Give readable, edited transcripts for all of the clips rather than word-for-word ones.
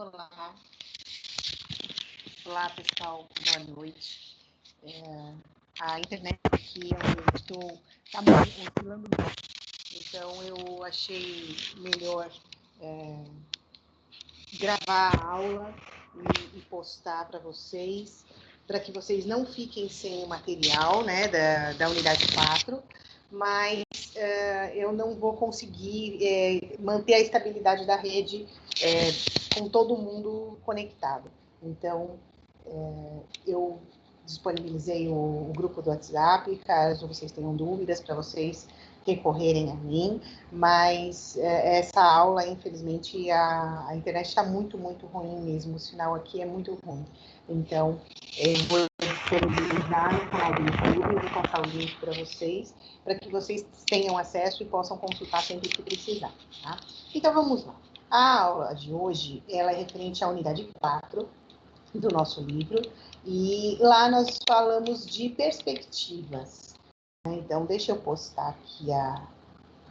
Olá, olá pessoal, boa noite. A internet aqui onde eu estou está oscilando muito, então eu achei melhor gravar a aula e postar para vocês, para que vocês não fiquem sem o material, né, da unidade 4, mas eu não vou conseguir manter a estabilidade da rede com todo mundo conectado. Então, eu disponibilizei o grupo do WhatsApp, caso vocês tenham dúvidas, para vocês recorrerem a mim, mas essa aula, infelizmente, a internet está muito, muito ruim mesmo, o sinal aqui é muito ruim. Então, eu vou disponibilizar no canal do YouTube, vou passar o link para vocês, para que vocês tenham acesso e possam consultar sempre que precisar, tá? Então, vamos lá. A aula de hoje, ela é referente à unidade 4 do nosso livro, e lá nós falamos de perspectivas. Então, deixa eu postar aqui a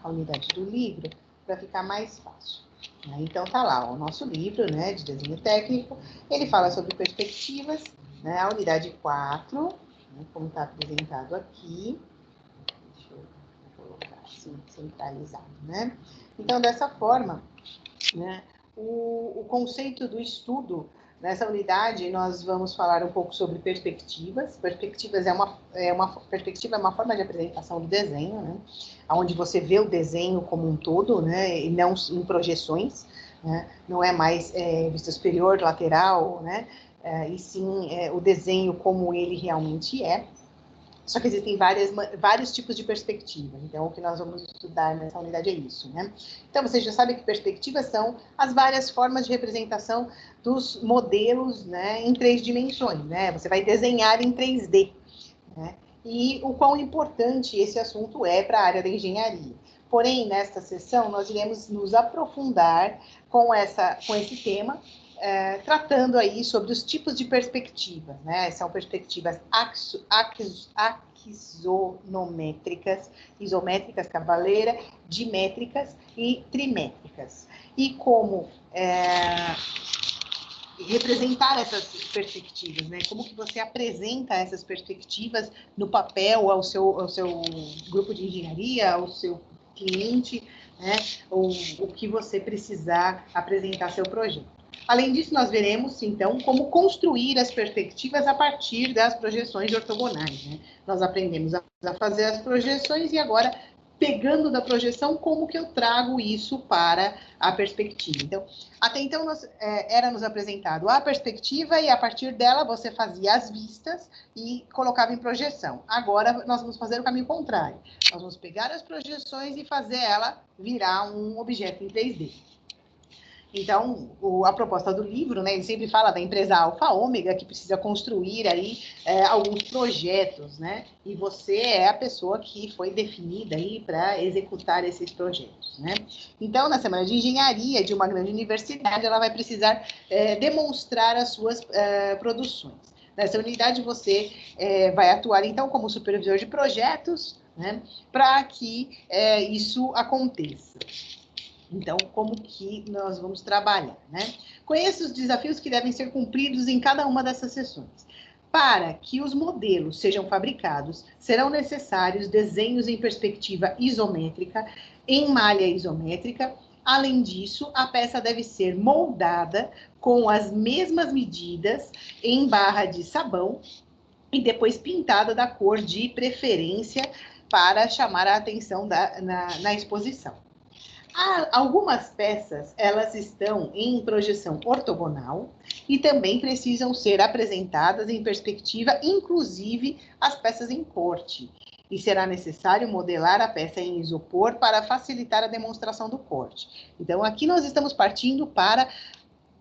unidade do livro, para ficar mais fácil. Então, tá lá, o nosso livro, né, de desenho técnico, ele fala sobre perspectivas, né, a unidade 4, né, como está apresentado aqui. Deixa eu colocar assim, centralizado, né? Então, dessa forma, né, o conceito do estudo, nessa unidade, nós vamos falar um pouco sobre perspectivas. Perspectivas perspectiva é uma forma de apresentação do desenho, né? Onde você vê o desenho como um todo, né? E não em projeções, né? Não é mais vista superior, lateral, né? E sim o desenho como ele realmente é. Só que existem vários tipos de perspectiva. Então, o que nós vamos estudar nessa unidade é isso, né? Então, vocês já sabem que perspectivas são as várias formas de representação dos modelos, né, em 3 dimensões, né? Você vai desenhar em 3D, né? E o quão importante esse assunto é para a área da engenharia. Porém, nesta sessão, nós iremos nos aprofundar com esse tema, tratando aí sobre os tipos de perspectivas, né? São perspectivas isométricas, cavaleira, dimétricas e trimétricas. E como representar essas perspectivas, né? Como que você apresenta essas perspectivas no papel ao seu grupo de engenharia, ao seu cliente, né? Ou o que você precisar apresentar seu projeto. Além disso, nós veremos, então, como construir as perspectivas a partir das projeções ortogonais, né? Nós aprendemos a fazer as projeções e agora, pegando da projeção, como que eu trago isso para a perspectiva. Então, até então, era-nos apresentado a perspectiva e, a partir dela, você fazia as vistas e colocava em projeção. Agora, nós vamos fazer o caminho contrário. Nós vamos pegar as projeções e fazer ela virar um objeto em 3D. Então, a proposta do livro, né, ele sempre fala da empresa Alfa Ômega, que precisa construir aí alguns projetos, né? E você é a pessoa que foi definida aí para executar esses projetos, né? Então, na semana de engenharia de uma grande universidade, ela vai precisar demonstrar as suas produções. Nessa unidade, você vai atuar, então, como supervisor de projetos, né, para que isso aconteça. Então, como que nós vamos trabalhar, né? Conheça os desafios que devem ser cumpridos em cada uma dessas sessões. Para que os modelos sejam fabricados, serão necessários desenhos em perspectiva isométrica, em malha isométrica. Além disso, a peça deve ser moldada com as mesmas medidas em barra de sabão e depois pintada da cor de preferência para chamar a atenção na exposição. Algumas peças, elas estão em projeção ortogonal e também precisam ser apresentadas em perspectiva, inclusive as peças em corte. E será necessário modelar a peça em isopor para facilitar a demonstração do corte. Então, aqui nós estamos partindo para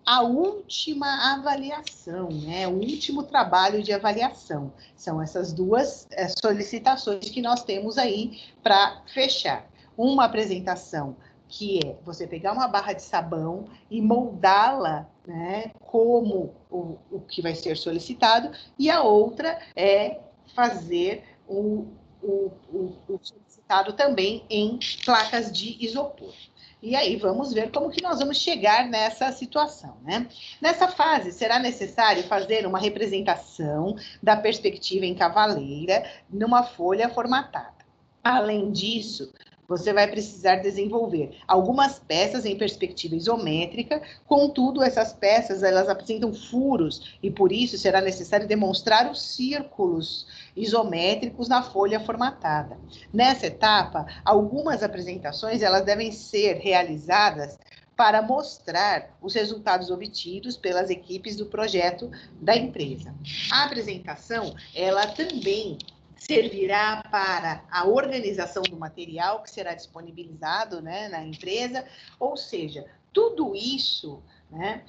a última avaliação, né? O último trabalho de avaliação. São essas duas solicitações que nós temos aí para fechar. Uma apresentação que é você pegar uma barra de sabão e moldá-la, né, como o que vai ser solicitado, e a outra é fazer o apresentado também em placas de isopor. E aí vamos ver como que nós vamos chegar nessa situação, né? Nessa fase, será necessário fazer uma representação da perspectiva em cavaleira numa folha formatada. Além disso, você vai precisar desenvolver algumas peças em perspectiva isométrica, contudo, essas peças, elas apresentam furos, e por isso será necessário demonstrar os círculos isométricos na folha formatada. Nessa etapa, algumas apresentações, elas devem ser realizadas para mostrar os resultados obtidos pelas equipes do projeto da empresa. A apresentação, ela também servirá para a organização do material que será disponibilizado, né, na empresa, ou seja, tudo isso, né,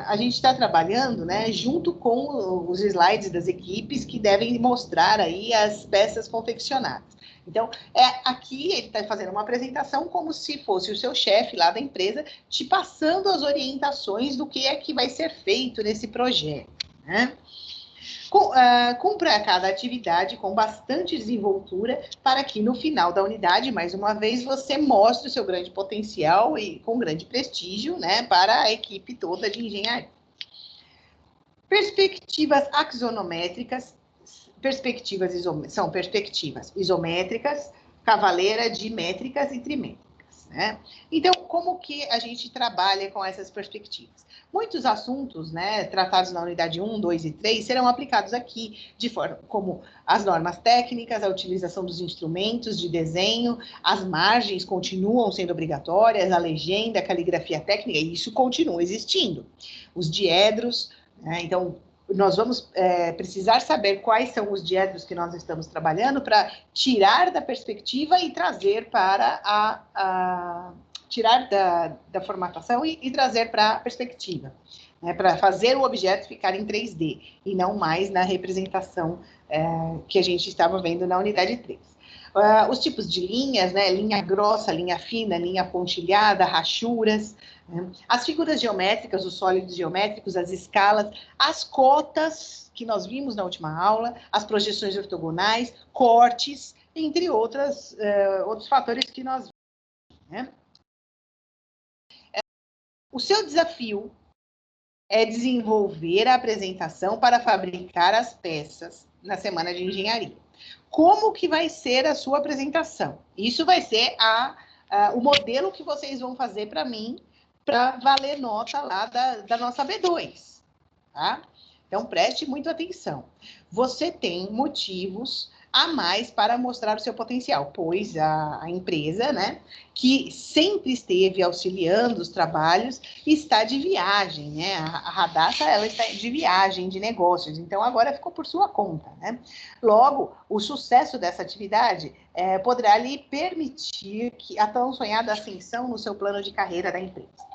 a gente está trabalhando, né, junto com os slides das equipes que devem mostrar aí as peças confeccionadas. Então, aqui ele está fazendo uma apresentação como se fosse o seu chefe lá da empresa te passando as orientações do que é que vai ser feito nesse projeto, né? Cumpra cada atividade com bastante desenvoltura para que no final da unidade, mais uma vez, você mostre o seu grande potencial e com grande prestígio, né, para a equipe toda de engenharia. Perspectivas axonométricas, são perspectivas isométricas, cavaleira, dimétricas e trimétricas. Né? Então, como que a gente trabalha com essas perspectivas? Muitos assuntos, né, tratados na unidade 1, 2 e 3 serão aplicados aqui, de forma como as normas técnicas, a utilização dos instrumentos de desenho, as margens continuam sendo obrigatórias, a legenda, a caligrafia técnica, e isso continua existindo. Os diedros, né, então, nós vamos precisar saber quais são os diedros que nós estamos trabalhando para tirar da perspectiva e trazer para tirar da formatação e trazer para a perspectiva, né, para fazer o objeto ficar em 3D e não mais na representação que a gente estava vendo na unidade 3. Os tipos de linhas, né, linha grossa, linha fina, linha pontilhada, rachuras, né, as figuras geométricas, os sólidos geométricos, as escalas, as cotas que nós vimos na última aula, as projeções ortogonais, cortes, entre outros fatores que nós vimos, né? O seu desafio é desenvolver a apresentação para fabricar as peças na semana de engenharia. Como que vai ser a sua apresentação? Isso vai ser o modelo que vocês vão fazer para mim, para valer nota lá da nossa B2, tá? Então, preste muita atenção. Você tem motivos a mais para mostrar o seu potencial, pois a empresa, né, que sempre esteve auxiliando os trabalhos, está de viagem, né? A Radassa, ela está de viagem, de negócios, então agora ficou por sua conta, né? Logo, o sucesso dessa atividade poderá lhe permitir a tão sonhada ascensão no seu plano de carreira da empresa.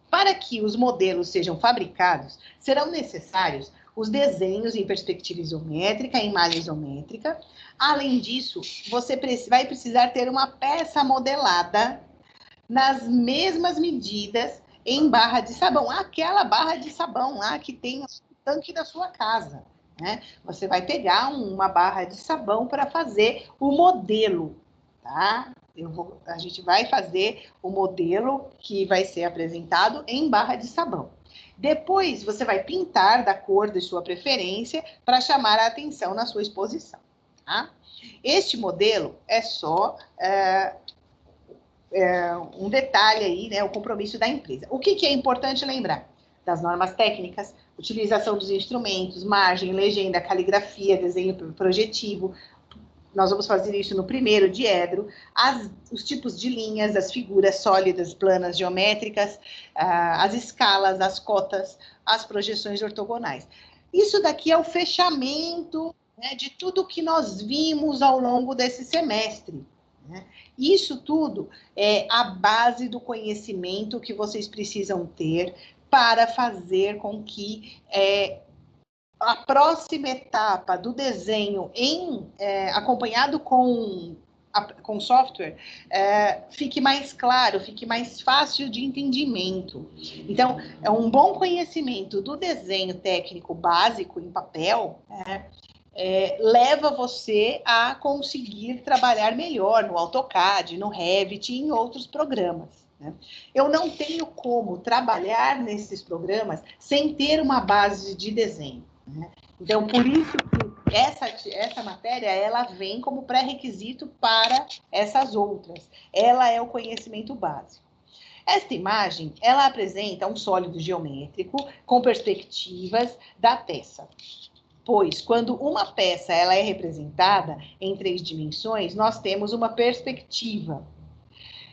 Para que os modelos sejam fabricados, serão necessários os desenhos em perspectiva isométrica, em malha isométrica. Além disso, você vai precisar ter uma peça modelada nas mesmas medidas em barra de sabão. Aquela barra de sabão lá que tem no tanque da sua casa, né? Você vai pegar uma barra de sabão para fazer o modelo, tá? A gente vai fazer o modelo que vai ser apresentado em barra de sabão. Depois, você vai pintar da cor de sua preferência para chamar a atenção na sua exposição, tá? Este modelo é só um detalhe aí, né, o compromisso da empresa. O que é importante lembrar? Das normas técnicas, utilização dos instrumentos, margem, legenda, caligrafia, desenho projetivo. Nós vamos fazer isso no primeiro diedro, os tipos de linhas, as figuras sólidas, planas, geométricas, as escalas, as cotas, as projeções ortogonais. Isso daqui é o fechamento, né, de tudo que nós vimos ao longo desse semestre, né? Isso tudo é a base do conhecimento que vocês precisam ter para fazer com que a próxima etapa do desenho acompanhado com software fique mais claro, fique mais fácil de entendimento. Então, é um bom conhecimento do desenho técnico básico em papel, leva você a conseguir trabalhar melhor no AutoCAD, no Revit e em outros programas. Né? Eu não tenho como trabalhar nesses programas sem ter uma base de desenho. Né? Então, por isso que essa matéria, ela vem como pré-requisito para essas outras. Ela é o conhecimento básico. Esta imagem, ela apresenta um sólido geométrico com perspectivas da peça. Pois, quando uma peça ela é representada em 3 dimensões, nós temos uma perspectiva.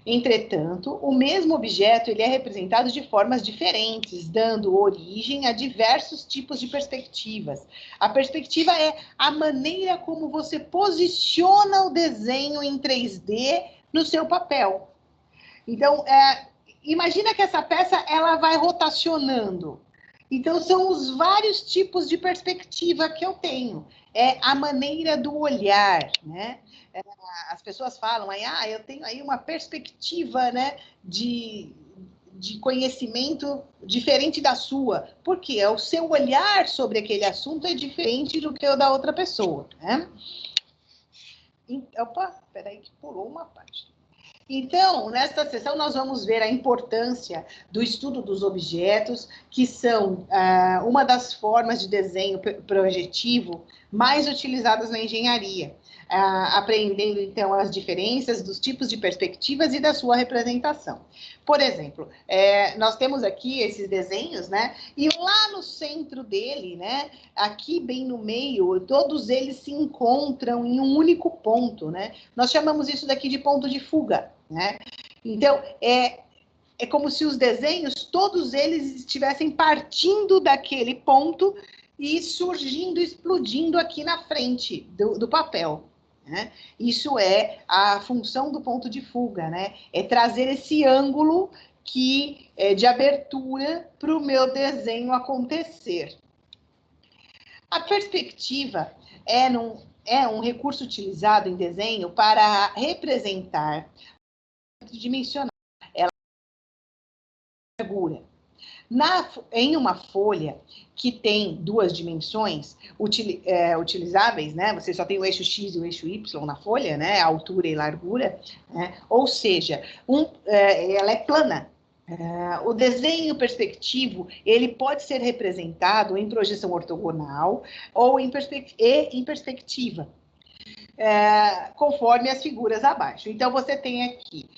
Entretanto, o mesmo objeto ele é representado de formas diferentes, dando origem a diversos tipos de perspectivas. A perspectiva é a maneira como você posiciona o desenho em 3D no seu papel. Então, imagina que essa peça ela vai rotacionando. Então, são os vários tipos de perspectiva que eu tenho. É a maneira do olhar, né? As pessoas falam aí, eu tenho aí uma perspectiva, né, de conhecimento diferente da sua. Por quê? O seu olhar sobre aquele assunto é diferente do que o da outra pessoa, né? Opa, peraí que pulou uma página. Então, nesta sessão, nós vamos ver a importância do estudo dos objetos, que são uma das formas de desenho projetivo mais utilizadas na engenharia, aprendendo, então, as diferenças dos tipos de perspectivas e da sua representação. Por exemplo, nós temos aqui esses desenhos, né? E lá no centro dele, né? Aqui bem no meio, todos eles se encontram em um único ponto, né? Nós chamamos isso daqui de ponto de fuga. Né? Então, é como se os desenhos, todos eles estivessem partindo daquele ponto e surgindo, explodindo aqui na frente do papel. Né? Isso é a função do ponto de fuga, né? É trazer esse ângulo de abertura para o meu desenho acontecer. A perspectiva é um recurso utilizado em desenho para representar dimensional, ela é largura. Em uma folha que tem 2 dimensões utilizáveis, né? Você só tem o eixo X e o eixo Y na folha, né? Altura e largura, né? Ou seja, ela é plana. O desenho perspectivo, ele pode ser representado em projeção ortogonal ou em perspectiva. Conforme as figuras abaixo. Então, você tem aqui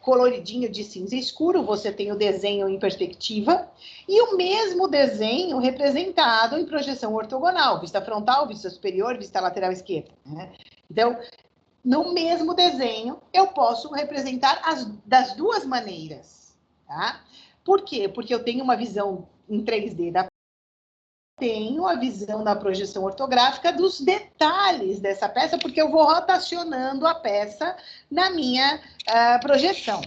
coloridinho de cinza escuro, você tem o desenho em perspectiva, e o mesmo desenho representado em projeção ortogonal, vista frontal, vista superior, vista lateral esquerda. Né? Então, no mesmo desenho, eu posso representar das duas maneiras. Tá? Por quê? Porque eu tenho uma visão em 3D da tenho a visão da projeção ortográfica dos detalhes dessa peça, porque eu vou rotacionando a peça na minha projeção.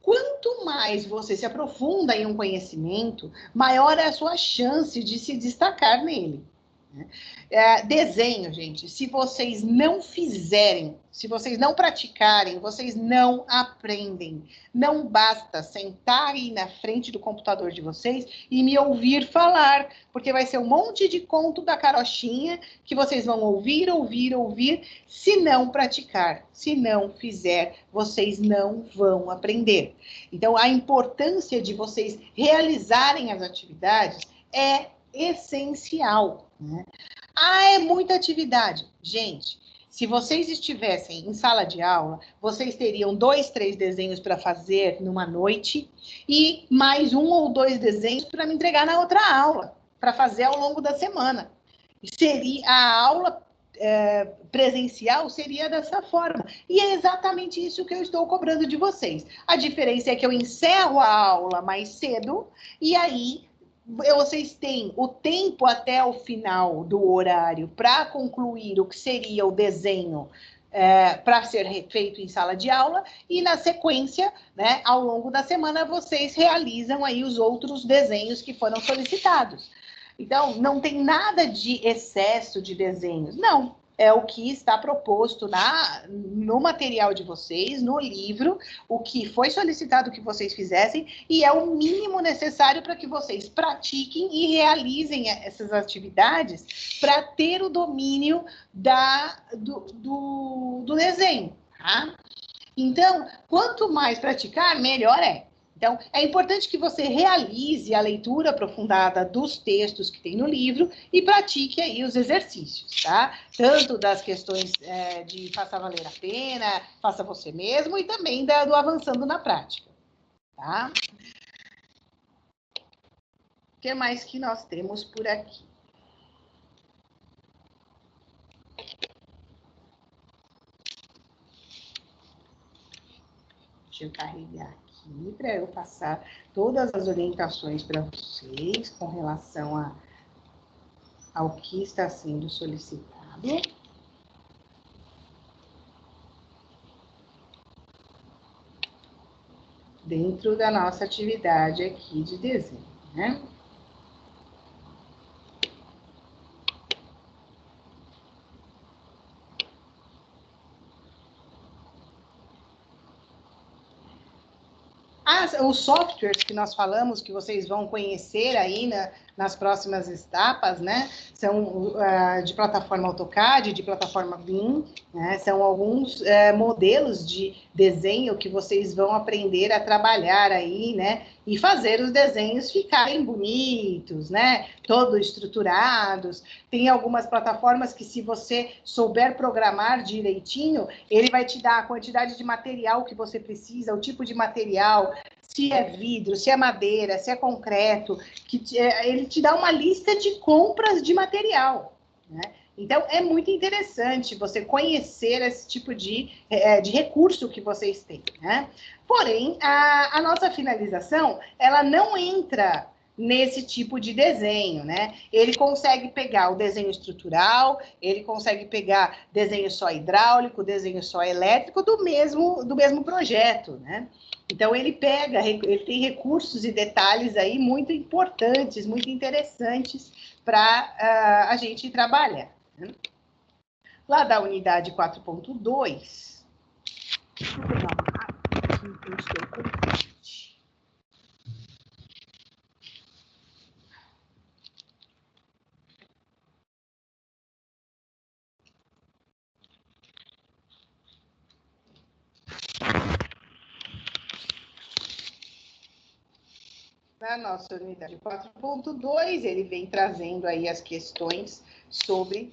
Quanto mais você se aprofunda em um conhecimento, maior é a sua chance de se destacar nele. Desenho, gente, se vocês não fizerem, se vocês não praticarem, vocês não aprendem. Não basta sentar aí na frente do computador de vocês e me ouvir falar, porque vai ser um monte de conto da carochinha que vocês vão ouvir, se não praticar, se não fizer, vocês não vão aprender. Então, a importância de vocês realizarem as atividades é essencial. Né? É muita atividade. Gente, se vocês estivessem em sala de aula, vocês teriam 2, 3 desenhos para fazer numa noite e mais 1 ou 2 desenhos para me entregar na outra aula, para fazer ao longo da semana. A aula presencial seria dessa forma. E é exatamente isso que eu estou cobrando de vocês. A diferença é que eu encerro a aula mais cedo e aí vocês têm o tempo até o final do horário para concluir o que seria o desenho para ser feito em sala de aula, e na sequência, né, ao longo da semana, vocês realizam aí os outros desenhos que foram solicitados. Então, não tem nada de excesso de desenhos, não. é o que está proposto no material de vocês, no livro, o que foi solicitado que vocês fizessem, e é o mínimo necessário para que vocês pratiquem e realizem essas atividades para ter o domínio do desenho, tá? Então, quanto mais praticar, melhor é. Então, é importante que você realize a leitura aprofundada dos textos que tem no livro e pratique aí os exercícios, tá? Tanto das questões de faça valer a pena, faça você mesmo, e também do avançando na prática, tá? O que mais que nós temos por aqui? Deixa eu carregar aqui para eu passar todas as orientações para vocês com relação ao que está sendo solicitado. Dentro da nossa atividade aqui de desenho, né? Os softwares que nós falamos, que vocês vão conhecer aí nas próximas etapas, né? São de plataforma AutoCAD, de plataforma BIM, né? São alguns modelos de desenho que vocês vão aprender a trabalhar aí, né? E fazer os desenhos ficarem bonitos, né? Todos estruturados. Tem algumas plataformas que, se você souber programar direitinho, ele vai te dar a quantidade de material que você precisa, o tipo de material, se é vidro, se é madeira, se é concreto, ele te dá uma lista de compras de material, né? Então, é muito interessante você conhecer esse tipo de recurso que vocês têm, né? Porém, a nossa finalização, ela não entra nesse tipo de desenho, né? Ele consegue pegar o desenho estrutural, ele consegue pegar desenho só hidráulico, desenho só elétrico do mesmo projeto, né? Então, ele tem recursos e detalhes aí muito importantes, muito interessantes para a gente trabalhar, né? Lá da unidade 4.2, deixa eu pegar uma água aqui, eu estou com sede. Na nossa unidade 4.2, ele vem trazendo aí as questões sobre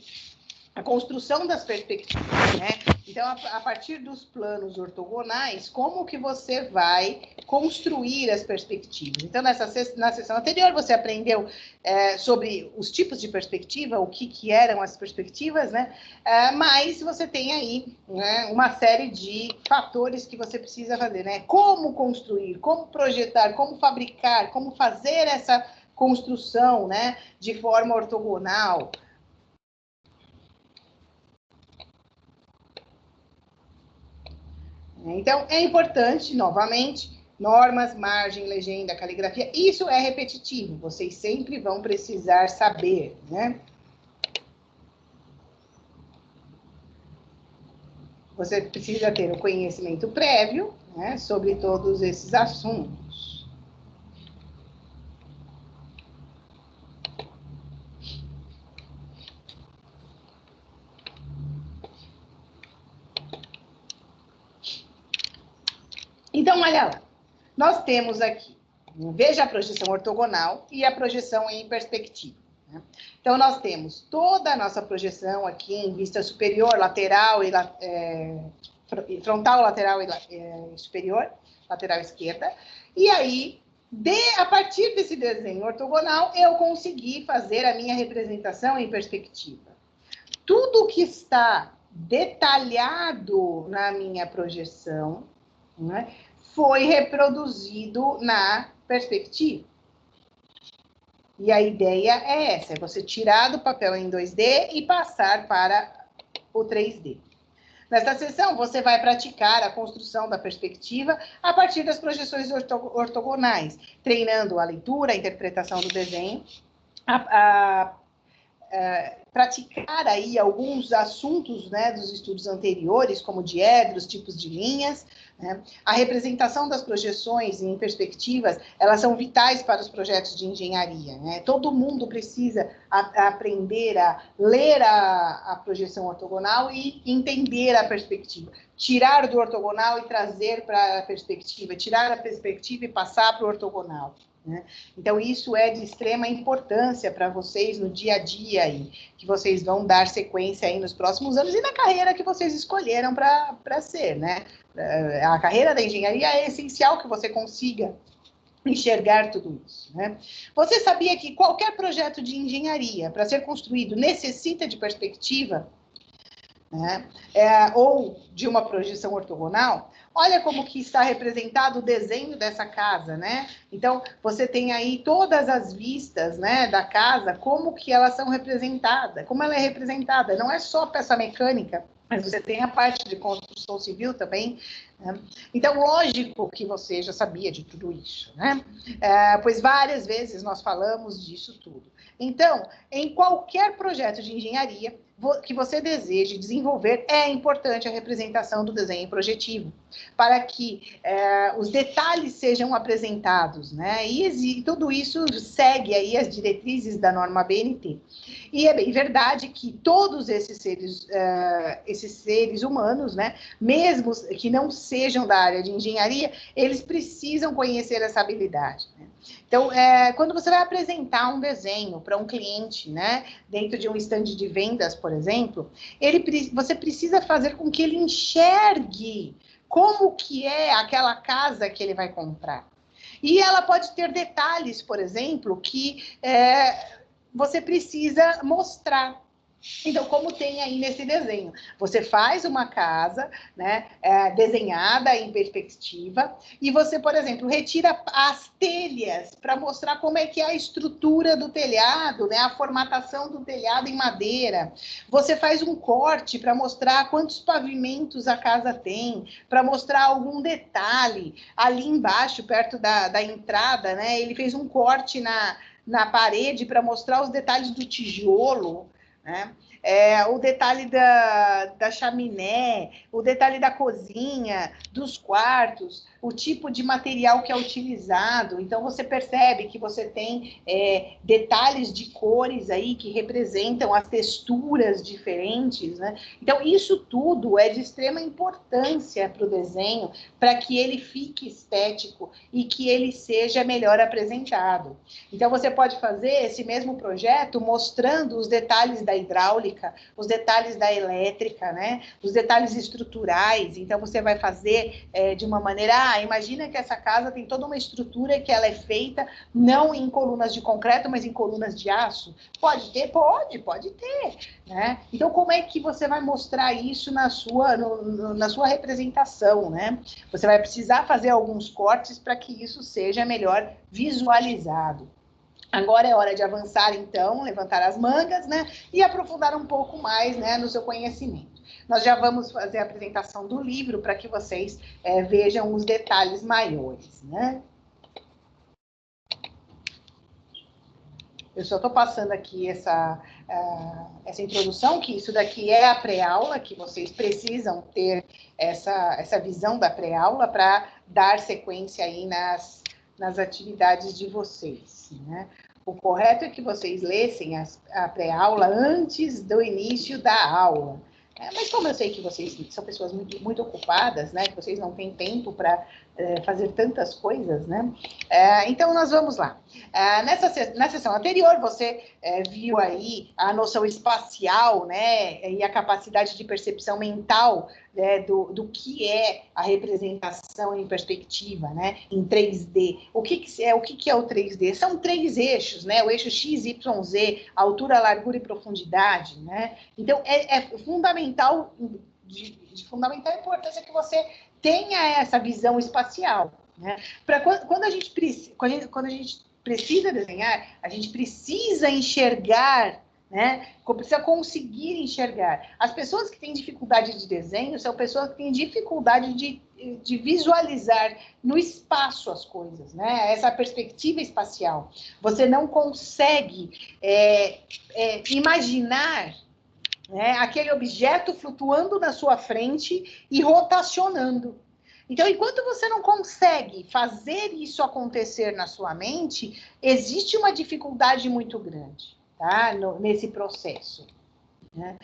a construção das perspectivas, né? Então, a partir dos planos ortogonais, como que você vai construir as perspectivas? Então, na sessão anterior, você aprendeu sobre os tipos de perspectiva, o que eram as perspectivas, né? Mas você tem aí, né, uma série de fatores que você precisa fazer, né? Como construir, como projetar, como fabricar, como fazer essa construção, né, de forma ortogonal. Então, é importante, novamente, normas, margem, legenda, caligrafia, isso é repetitivo, vocês sempre vão precisar saber, né? Você precisa ter o conhecimento prévio, né, sobre todos esses assuntos. Então, olha lá. Nós temos aqui, veja a projeção ortogonal e a projeção em perspectiva, né? Então, nós temos toda a nossa projeção aqui em vista superior, lateral e frontal, lateral e superior, lateral esquerda. E aí, a partir desse desenho ortogonal, eu consegui fazer a minha representação em perspectiva. Tudo que está detalhado na minha projeção, né, foi reproduzido na perspectiva. E a ideia é essa, é você tirar do papel em 2D e passar para o 3D. Nesta sessão, você vai praticar a construção da perspectiva a partir das projeções ortogonais, treinando a leitura, a interpretação do desenho, praticar aí alguns assuntos, né, dos estudos anteriores, como diedros, tipos de linhas, né? A representação das projeções em perspectivas, elas são vitais para os projetos de engenharia, né? Todo mundo precisa aprender a ler a projeção ortogonal e entender a perspectiva. Tirar do ortogonal e trazer para a perspectiva, tirar a perspectiva e passar para o ortogonal. Né? Então, isso é de extrema importância para vocês no dia a dia aí, que vocês vão dar sequência aí nos próximos anos e na carreira que vocês escolheram para ser, né? A carreira da engenharia é essencial que você consiga enxergar tudo isso, né? Você sabia que qualquer projeto de engenharia, para ser construído, necessita de perspectiva, né? Ou de uma projeção ortogonal? Olha como que está representado o desenho dessa casa, né? Então, você tem aí todas as vistas, né, da casa, como que elas são representadas, como ela é representada. Não é só peça mecânica, mas você tem a parte de construção civil também, né? Então, lógico que você já sabia de tudo isso, né? Pois várias vezes nós falamos disso tudo. Então, em qualquer projeto de engenharia que você deseje desenvolver, é importante a representação do desenho projetivo, para que os detalhes sejam apresentados, né? E tudo isso segue aí as diretrizes da norma BNT. E é bem verdade que todos esses seres humanos, né, mesmo que não sejam da área de engenharia, eles precisam conhecer essa habilidade, né? Então, quando você vai apresentar um desenho para um cliente, né, dentro de um stand de vendas, por exemplo, você precisa fazer com que ele enxergue como que é aquela casa que ele vai comprar. E ela pode ter detalhes, por exemplo, que você precisa mostrar. Então, como tem aí nesse desenho, você faz uma casa, né, desenhada em perspectiva, e você, por exemplo, retira as telhas para mostrar como é que é a estrutura do telhado, né, a formatação do telhado em madeira. Você faz um corte para mostrar quantos pavimentos a casa tem, para mostrar algum detalhe. Ali embaixo, perto da entrada, né, ele fez um corte na parede para mostrar os detalhes do tijolo, né? O detalhe da chaminé, o detalhe da cozinha, dos quartos, o tipo de material que é utilizado. Então, você percebe que você tem detalhes de cores aí que representam as texturas diferentes, né? Então, isso tudo é de extrema importância para o desenho, para que ele fique estético e que ele seja melhor apresentado. Então, você pode fazer esse mesmo projeto mostrando os detalhes da hidráulica, os detalhes da elétrica, né? Os detalhes estruturais. Então, você vai fazer de uma maneira... imagina que essa casa tem toda uma estrutura que ela é feita não em colunas de concreto, mas em colunas de aço. Pode ter? Pode ter, né? Então, como é que você vai mostrar isso na sua representação, né? Você vai precisar fazer alguns cortes para que isso seja melhor visualizado. Agora é hora de avançar, então, levantar as mangas, né? E aprofundar um pouco mais, né, no seu conhecimento. Nós já vamos fazer a apresentação do livro para que vocês vejam os detalhes maiores, né? Eu só estou passando aqui essa introdução, que isso daqui é a pré-aula, que vocês precisam ter essa visão da pré-aula para dar sequência aí nas atividades de vocês, né? O correto é que vocês lessem a pré-aula antes do início da aula. Mas como eu sei que vocês são pessoas muito, muito ocupadas, né? Que vocês não têm tempo para fazer tantas coisas, né? Então, nós vamos lá. Na sessão anterior, você viu aí a noção espacial, né? E a capacidade de percepção mental, né, do que é a representação em perspectiva, né? Em 3D. O que é o 3D? São 3 eixos, né? O eixo X, Y, Z, altura, largura e profundidade, né? Então, é fundamental, de fundamental importância que você tenha essa visão espacial, né? Quando a gente precisa desenhar, a gente precisa enxergar né? Precisa conseguir enxergar. As pessoas que têm dificuldade de desenho são pessoas que têm dificuldade de visualizar no espaço as coisas, né? Essa perspectiva espacial. Você não consegue imaginar, né, aquele objeto flutuando na sua frente e rotacionando. Então, enquanto você não consegue fazer isso acontecer na sua mente, existe uma dificuldade muito grande, tá? Nesse processo, né?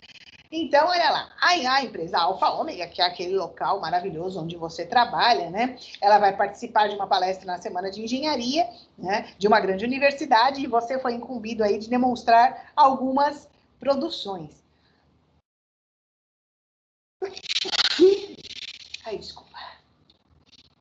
Então, olha lá, a empresa Alfa Ômega, que é aquele local maravilhoso onde você trabalha, né? Ela vai participar de uma palestra na Semana de Engenharia, né? De uma grande universidade, e você foi incumbido aí de demonstrar algumas produções. Ai, desculpa.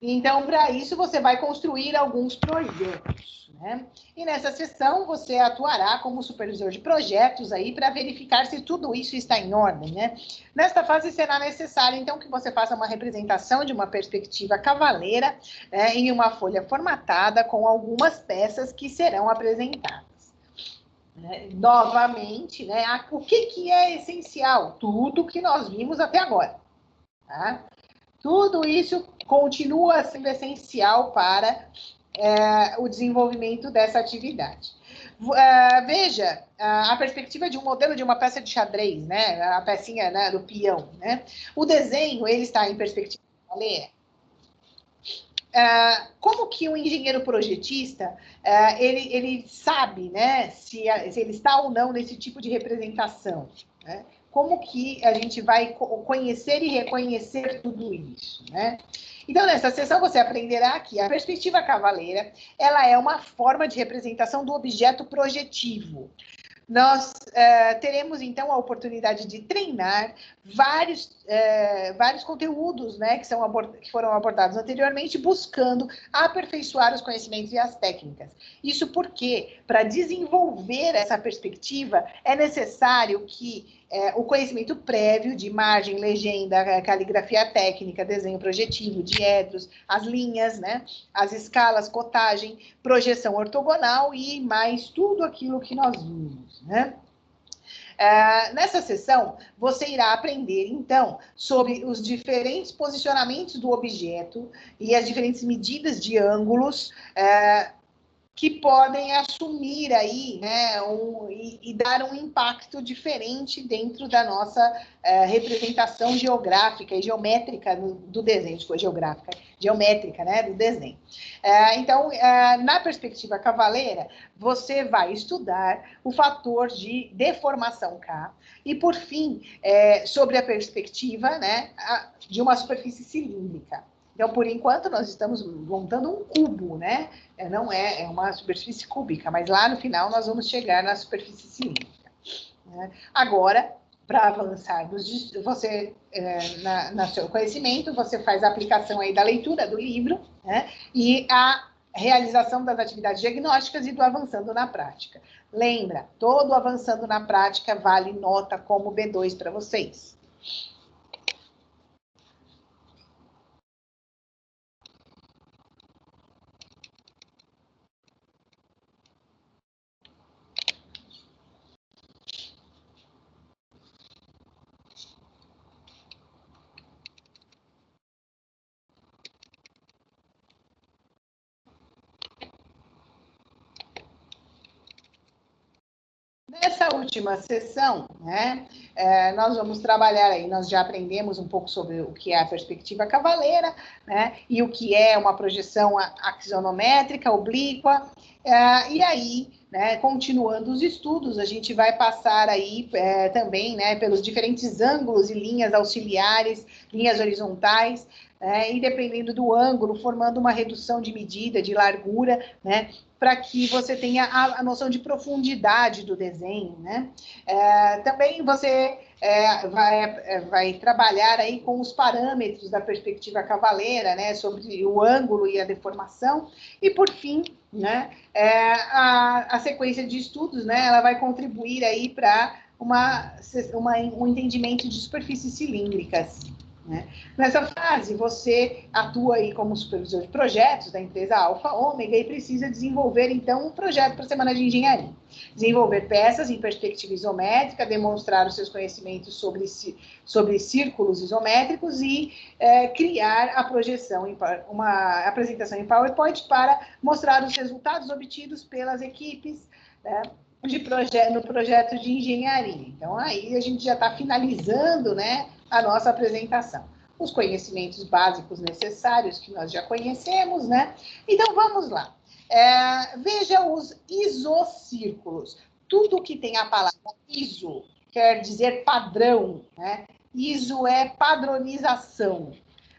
Então, para isso, você vai construir alguns projetos, né? E nessa sessão, você atuará como supervisor de projetos aí para verificar se tudo isso está em ordem, né? Nesta fase, será necessário, então, que você faça uma representação de uma perspectiva cavaleira, né, em uma folha formatada com algumas peças que serão apresentadas. Novamente, né, o que é essencial? Tudo que nós vimos até agora, tá? Tudo isso continua sendo essencial para o desenvolvimento dessa atividade. Veja a perspectiva de um modelo de uma peça de xadrez, né? A pecinha, né, do peão, né? O desenho, ele está em perspectiva cavaleira. Como que o engenheiro projetista, ele sabe, né, se ele está ou não nesse tipo de representação, né? Como que a gente vai conhecer e reconhecer tudo isso, né? Então, nessa sessão, você aprenderá que a perspectiva cavaleira, ela é uma forma de representação do objeto projetivo. Nós teremos, então, a oportunidade de treinar vários conteúdos, né, que foram abordados anteriormente, buscando aperfeiçoar os conhecimentos e as técnicas. Isso porque, para desenvolver essa perspectiva, é necessário que o conhecimento prévio de imagem, legenda, caligrafia técnica, desenho projetivo, diedros, as linhas, né, as escalas, cotagem, projeção ortogonal e mais tudo aquilo que nós vimos, né? Nessa sessão, você irá aprender, então, sobre os diferentes posicionamentos do objeto e as diferentes medidas de ângulos que podem assumir aí, né, e dar um impacto diferente dentro da nossa representação geográfica e geométrica do desenho, se for geográfica, geométrica, né, do desenho. Então, na perspectiva cavaleira, você vai estudar o fator de deformação K e, por fim, sobre a perspectiva, né, de uma superfície cilíndrica. Então, por enquanto, nós estamos montando um cubo, né? Não é uma superfície cúbica, mas lá no final nós vamos chegar na superfície cilíndrica, né? Agora, para avançar, você, no seu conhecimento, você faz a aplicação aí da leitura do livro, né? E a realização das atividades diagnósticas e do avançando na prática. Lembra, todo avançando na prática vale nota como B2 para vocês. Nessa última sessão, né, nós vamos trabalhar aí, nós já aprendemos um pouco sobre o que é a perspectiva cavaleira, né, e o que é uma projeção axonométrica, oblíqua, e aí, né, continuando os estudos, a gente vai passar aí também, né, pelos diferentes ângulos e linhas auxiliares, linhas horizontais, e dependendo do ângulo, formando uma redução de medida, de largura, né, para que você tenha a noção de profundidade do desenho, né? Também você vai trabalhar aí com os parâmetros da perspectiva cavaleira, né? Sobre o ângulo e a deformação. E, por fim, né? A sequência de estudos, né? Ela vai contribuir aí para um entendimento de superfícies cilíndricas. né? Nessa fase, você atua aí como supervisor de projetos da empresa Alfa Ômega e precisa desenvolver, então, um projeto para a semana de engenharia. Desenvolver peças em perspectiva isométrica, demonstrar os seus conhecimentos sobre círculos isométricos e criar a projeção, uma apresentação em PowerPoint para mostrar os resultados obtidos pelas equipes, né, no projeto de engenharia. Então, aí a gente já está finalizando, né, a nossa apresentação. Os conhecimentos básicos necessários que nós já conhecemos, né? Então, vamos lá. Veja os isocírculos. Tudo que tem a palavra iso quer dizer padrão, né? Iso é padronização.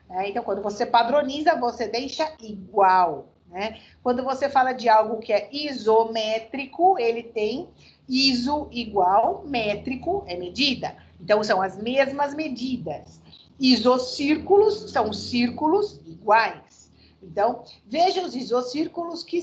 Né? Então, quando você padroniza, você deixa igual. Né? Quando você fala de algo que é isométrico, ele tem iso igual, métrico é medida. Então, são as mesmas medidas. Isocírculos são círculos iguais. Então, veja os isocírculos que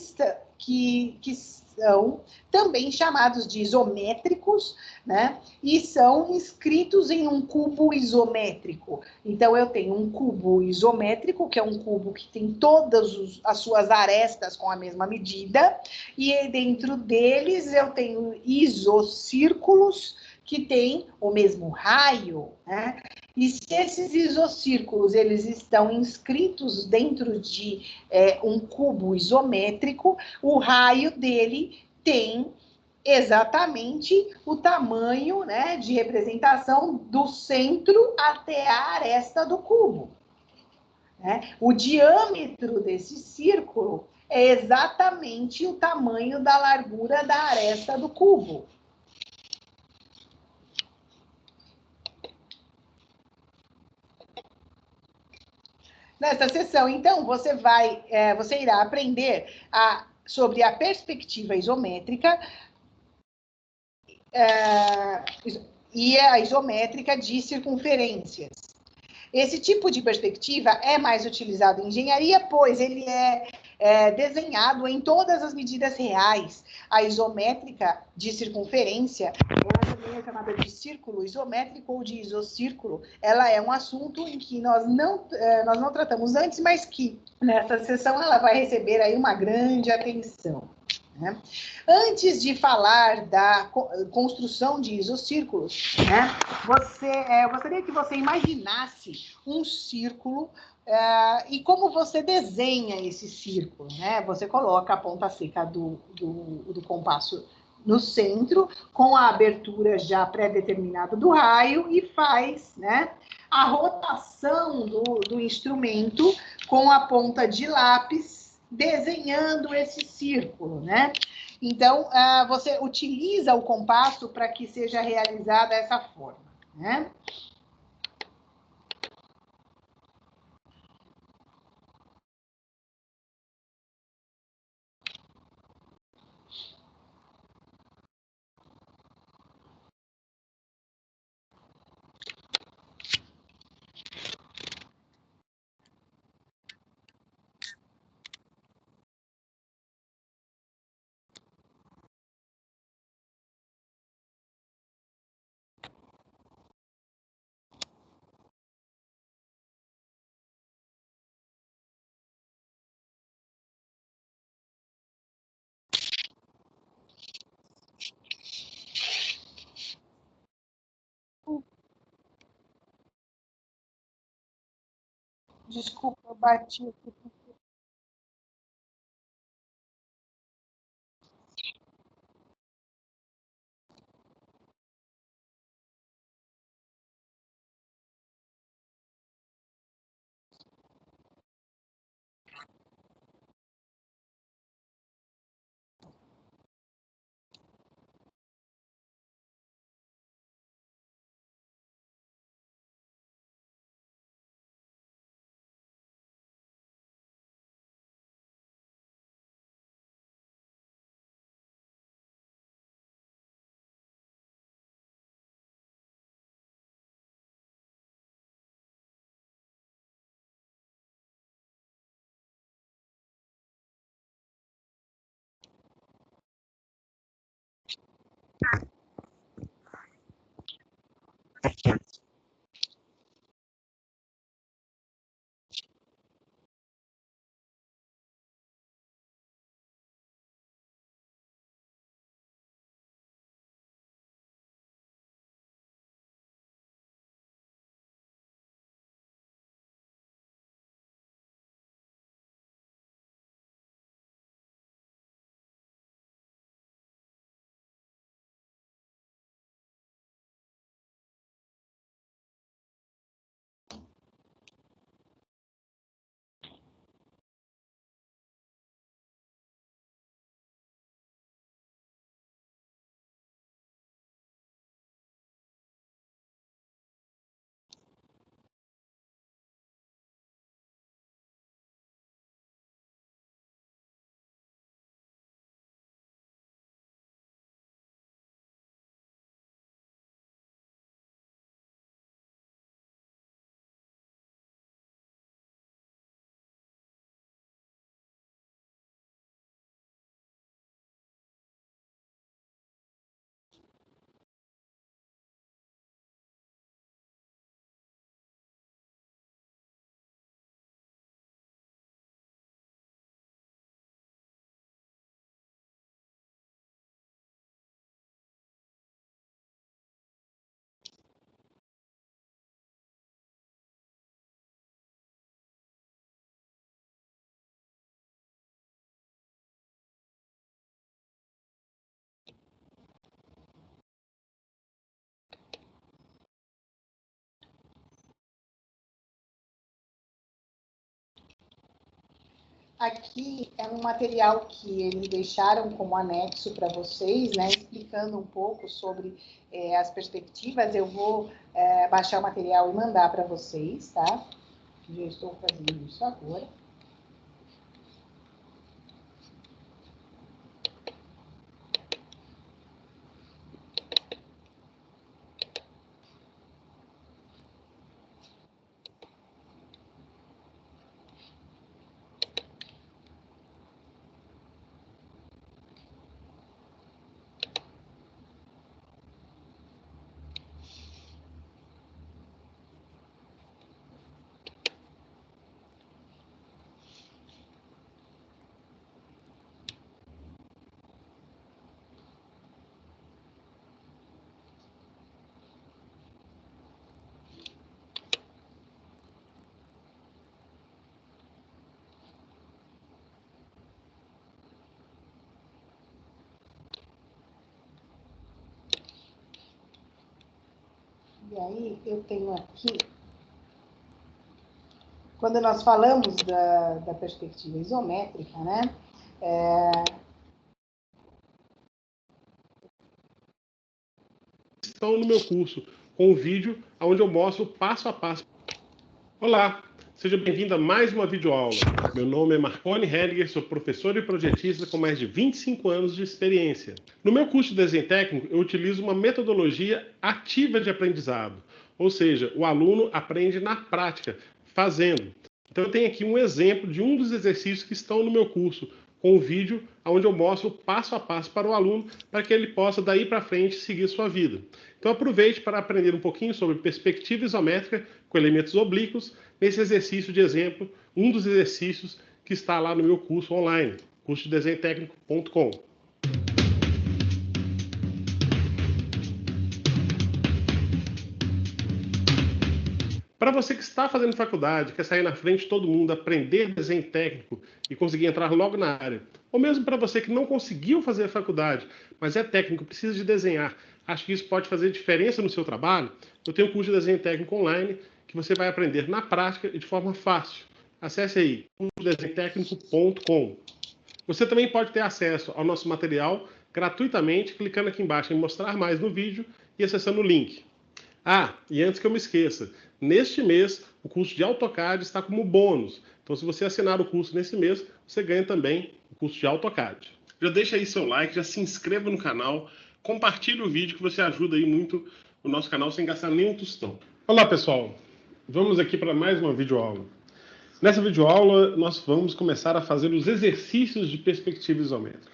são também chamados de isométricos, né? E são inscritos em um cubo isométrico. Então, eu tenho um cubo isométrico, que é um cubo que tem todas as suas arestas com a mesma medida, e dentro deles eu tenho isocírculos que têm o mesmo raio, né? E se esses isocírculos eles estão inscritos dentro de um cubo isométrico, o raio dele tem exatamente o tamanho, né, de representação do centro até a aresta do cubo. Né? O diâmetro desse círculo é exatamente o tamanho da largura da aresta do cubo. Nessa sessão, então, você irá aprender sobre a perspectiva isométrica e a isométrica de circunferências. Esse tipo de perspectiva é mais utilizado em engenharia, pois ele é desenhado em todas as medidas reais. A isométrica de circunferência, ela também é chamada de círculo isométrico ou de isocírculo. Ela é um assunto em que nós não tratamos antes, mas que nessa sessão ela vai receber aí uma grande atenção. Né? Antes de falar da construção de isocírculos, né, eu gostaria que você imaginasse um círculo e como você desenha esse círculo. Né? Você coloca a ponta seca do compasso no centro, com a abertura já pré-determinada do raio, e faz, né, a rotação do instrumento com a ponta de lápis desenhando esse círculo, né? Então, você utiliza o compasso para que seja realizada essa forma, né? Desculpa, eu bati aqui. aqui é um material que eles deixaram como anexo para vocês, né, explicando um pouco sobre as perspectivas. Eu vou baixar o material e mandar para vocês, tá? Já estou fazendo isso agora. E aí, eu tenho aqui, quando nós falamos da perspectiva isométrica, né? Estão no meu curso, com um vídeo onde eu mostro passo a passo. Olá, seja bem-vindo a mais uma videoaula. Meu nome é Marconi Henniger, sou professor e projetista com mais de 25 anos de experiência. No meu curso de desenho técnico, eu utilizo uma metodologia ativa de aprendizado, ou seja, o aluno aprende na prática, fazendo. Então eu tenho aqui um exemplo de um dos exercícios que estão no meu curso, com um vídeo onde eu mostro passo a passo para o aluno, para que ele possa daí para frente seguir sua vida. Então aproveite para aprender um pouquinho sobre perspectiva isométrica com elementos oblíquos, nesse exercício de exemplo, um dos exercícios que está lá no meu curso online, cursodedesenhotécnico.com. Para você que está fazendo faculdade, quer sair na frente de todo mundo, aprender desenho técnico e conseguir entrar logo na área, ou mesmo para você que não conseguiu fazer a faculdade, mas é técnico, precisa de desenhar, acho que isso pode fazer diferença no seu trabalho, eu tenho um curso de desenho técnico online que você vai aprender na prática e de forma fácil. Acesse aí, cursodesenhotécnico.com. Você também pode ter acesso ao nosso material gratuitamente, clicando aqui embaixo em mostrar mais no vídeo e acessando o link. Ah, e antes que eu me esqueça, neste mês o curso de AutoCAD está como bônus. Então, se você assinar o curso nesse mês, você ganha também o curso de AutoCAD. Já deixa aí seu like, já se inscreva no canal, compartilhe o vídeo que você ajuda aí muito o nosso canal sem gastar nenhum tostão. Olá, pessoal. Vamos aqui para mais uma videoaula. Nessa videoaula, nós vamos começar a fazer os exercícios de perspectiva isométrica.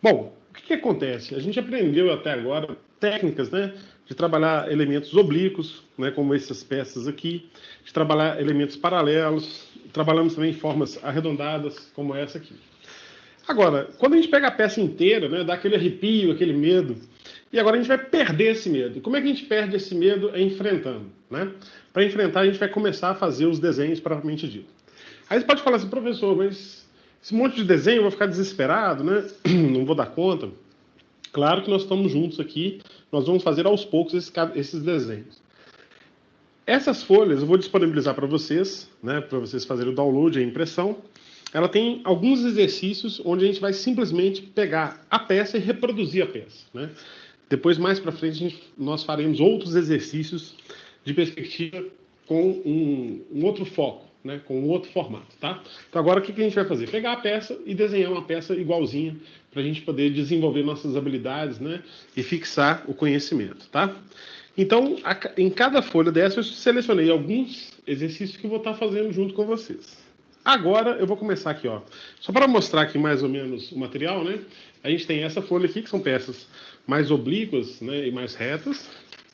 Bom, o que acontece? A gente aprendeu até agora técnicas, né, de trabalhar elementos oblíquos, né, como essas peças aqui, de trabalhar elementos paralelos, trabalhamos também formas arredondadas, como essa aqui. Agora, quando a gente pega a peça inteira, né, dá aquele arrepio, aquele medo, e agora a gente vai perder esse medo. E como é que a gente perde esse medo? É enfrentando, né? Para enfrentar, a gente vai começar a fazer os desenhos propriamente dito. Aí você pode falar assim, professor, mas esse monte de desenho eu vou ficar desesperado, né? Não vou dar conta. Claro que nós estamos juntos aqui, nós vamos fazer aos poucos esses desenhos. Essas folhas eu vou disponibilizar para vocês, né, para vocês fazerem o download e a impressão. Ela tem alguns exercícios onde a gente vai simplesmente pegar a peça e reproduzir a peça, né? Depois, mais para frente, nós faremos outros exercícios de perspectiva com um outro foco, né, com um outro formato, tá? Então agora o que a gente vai fazer? Pegar a peça e desenhar uma peça igualzinha para a gente poder desenvolver nossas habilidades, né, e fixar o conhecimento, tá? Então, em cada folha dessa eu selecionei alguns exercícios que eu vou estar fazendo junto com vocês. Agora eu vou começar aqui, ó. Só para mostrar aqui mais ou menos o material, né? A gente tem essa folha aqui, que são peças mais oblíquas, né, e mais retas.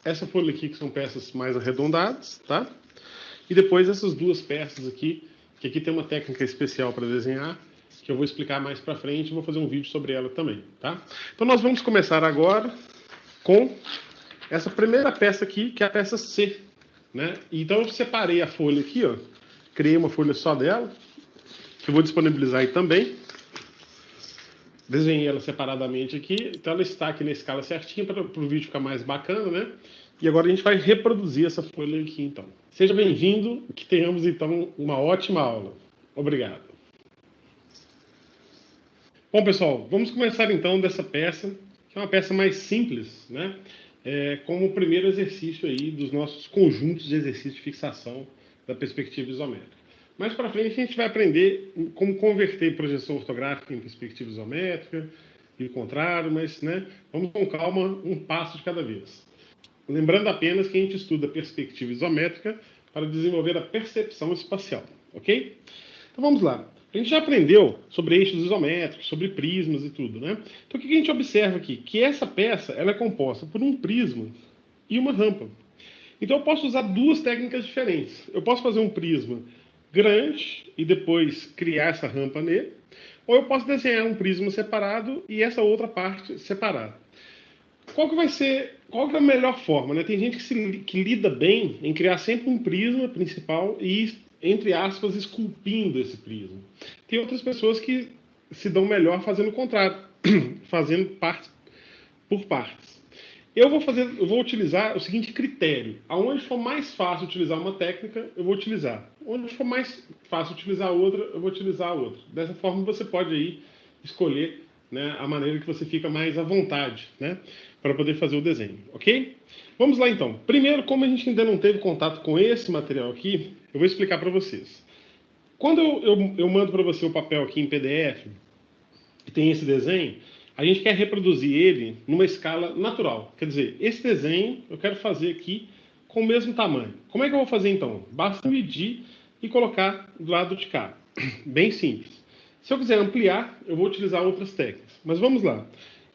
Essa folha aqui, que são peças mais arredondadas, tá? E depois essas duas peças aqui, que aqui tem uma técnica especial para desenhar, que eu vou explicar mais para frente, vou fazer um vídeo sobre ela também, tá? Então nós vamos começar agora com essa primeira peça aqui, que é a peça C, né? Então eu separei a folha aqui, ó, criei uma folha só dela, que eu vou disponibilizar aí também. Desenhei ela separadamente aqui, então ela está aqui na escala certinha para o vídeo ficar mais bacana, né? E agora a gente vai reproduzir essa folha aqui, então. Seja bem-vindo, que tenhamos, então, uma ótima aula. Obrigado. Bom, pessoal, vamos começar então dessa peça, que é uma peça mais simples, né? Como o primeiro exercício aí dos nossos conjuntos de exercícios de fixação da perspectiva isométrica. Mais para frente a gente vai aprender como converter projeção ortográfica em perspectiva isométrica e o contrário, mas né, vamos com calma, um passo de cada vez. Lembrando apenas que a gente estuda perspectiva isométrica para desenvolver a percepção espacial, ok? Então vamos lá. A gente já aprendeu sobre eixos isométricos, sobre prismas e tudo, né? Então o que a gente observa aqui? Que essa peça ela é composta por um prisma e uma rampa. Então eu posso usar duas técnicas diferentes. Eu posso fazer um prisma grande e depois criar essa rampa nele, ou eu posso desenhar um prisma separado e essa outra parte separada. Qual que é a melhor forma, né? Tem gente que lida bem em criar sempre um prisma principal e, entre aspas, esculpindo esse prisma. Tem outras pessoas que se dão melhor fazendo o contrário, fazendo parte por partes. Eu vou utilizar o seguinte critério. Aonde for mais fácil utilizar uma técnica, eu vou utilizar. Onde for mais fácil utilizar outra, eu vou utilizar a outra. Dessa forma, você pode aí escolher, né, a maneira que você fica mais à vontade, né, para poder fazer o desenho, ok? Vamos lá, então. Primeiro, como a gente ainda não teve contato com esse material aqui, eu vou explicar para vocês. Quando eu mando para você o papel aqui em PDF, que tem esse desenho, a gente quer reproduzir ele numa escala natural. Quer dizer, esse desenho eu quero fazer aqui com o mesmo tamanho. Como é que eu vou fazer então? Basta medir e colocar do lado de cá. Bem simples. Se eu quiser ampliar, eu vou utilizar outras técnicas. Mas vamos lá.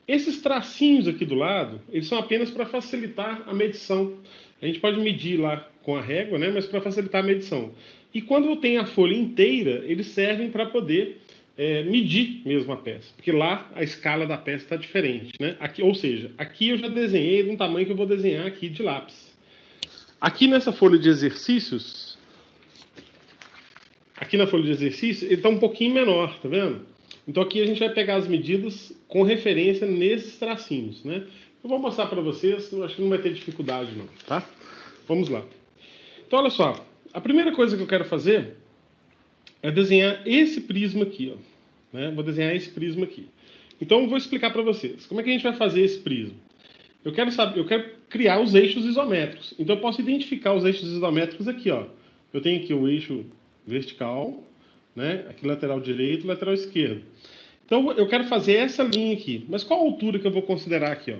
Esses tracinhos aqui do lado, eles são apenas para facilitar a medição. A gente pode medir lá com a régua, né? Mas para facilitar a medição. E quando eu tenho a folha inteira, eles servem para poder medir mesmo a peça, porque lá a escala da peça está diferente, né? Aqui, ou seja, aqui eu já desenhei de um tamanho que eu vou desenhar aqui de lápis. Aqui nessa folha de exercícios, ele está um pouquinho menor, tá vendo? Então aqui a gente vai pegar as medidas com referência nesses tracinhos, né? Eu vou mostrar para vocês, eu acho que não vai ter dificuldade não, tá? Vamos lá. Então olha só, a primeira coisa que eu quero fazer é desenhar esse prisma aqui, ó. Né? Vou desenhar esse prisma aqui. Então, eu vou explicar para vocês. Como é que a gente vai fazer esse prisma? Eu quero criar os eixos isométricos. Então, eu posso identificar os eixos isométricos aqui, ó. Eu tenho aqui o eixo vertical, né? Aqui lateral direito e lateral esquerdo. Então, eu quero fazer essa linha aqui. Mas qual a altura que eu vou considerar aqui, ó?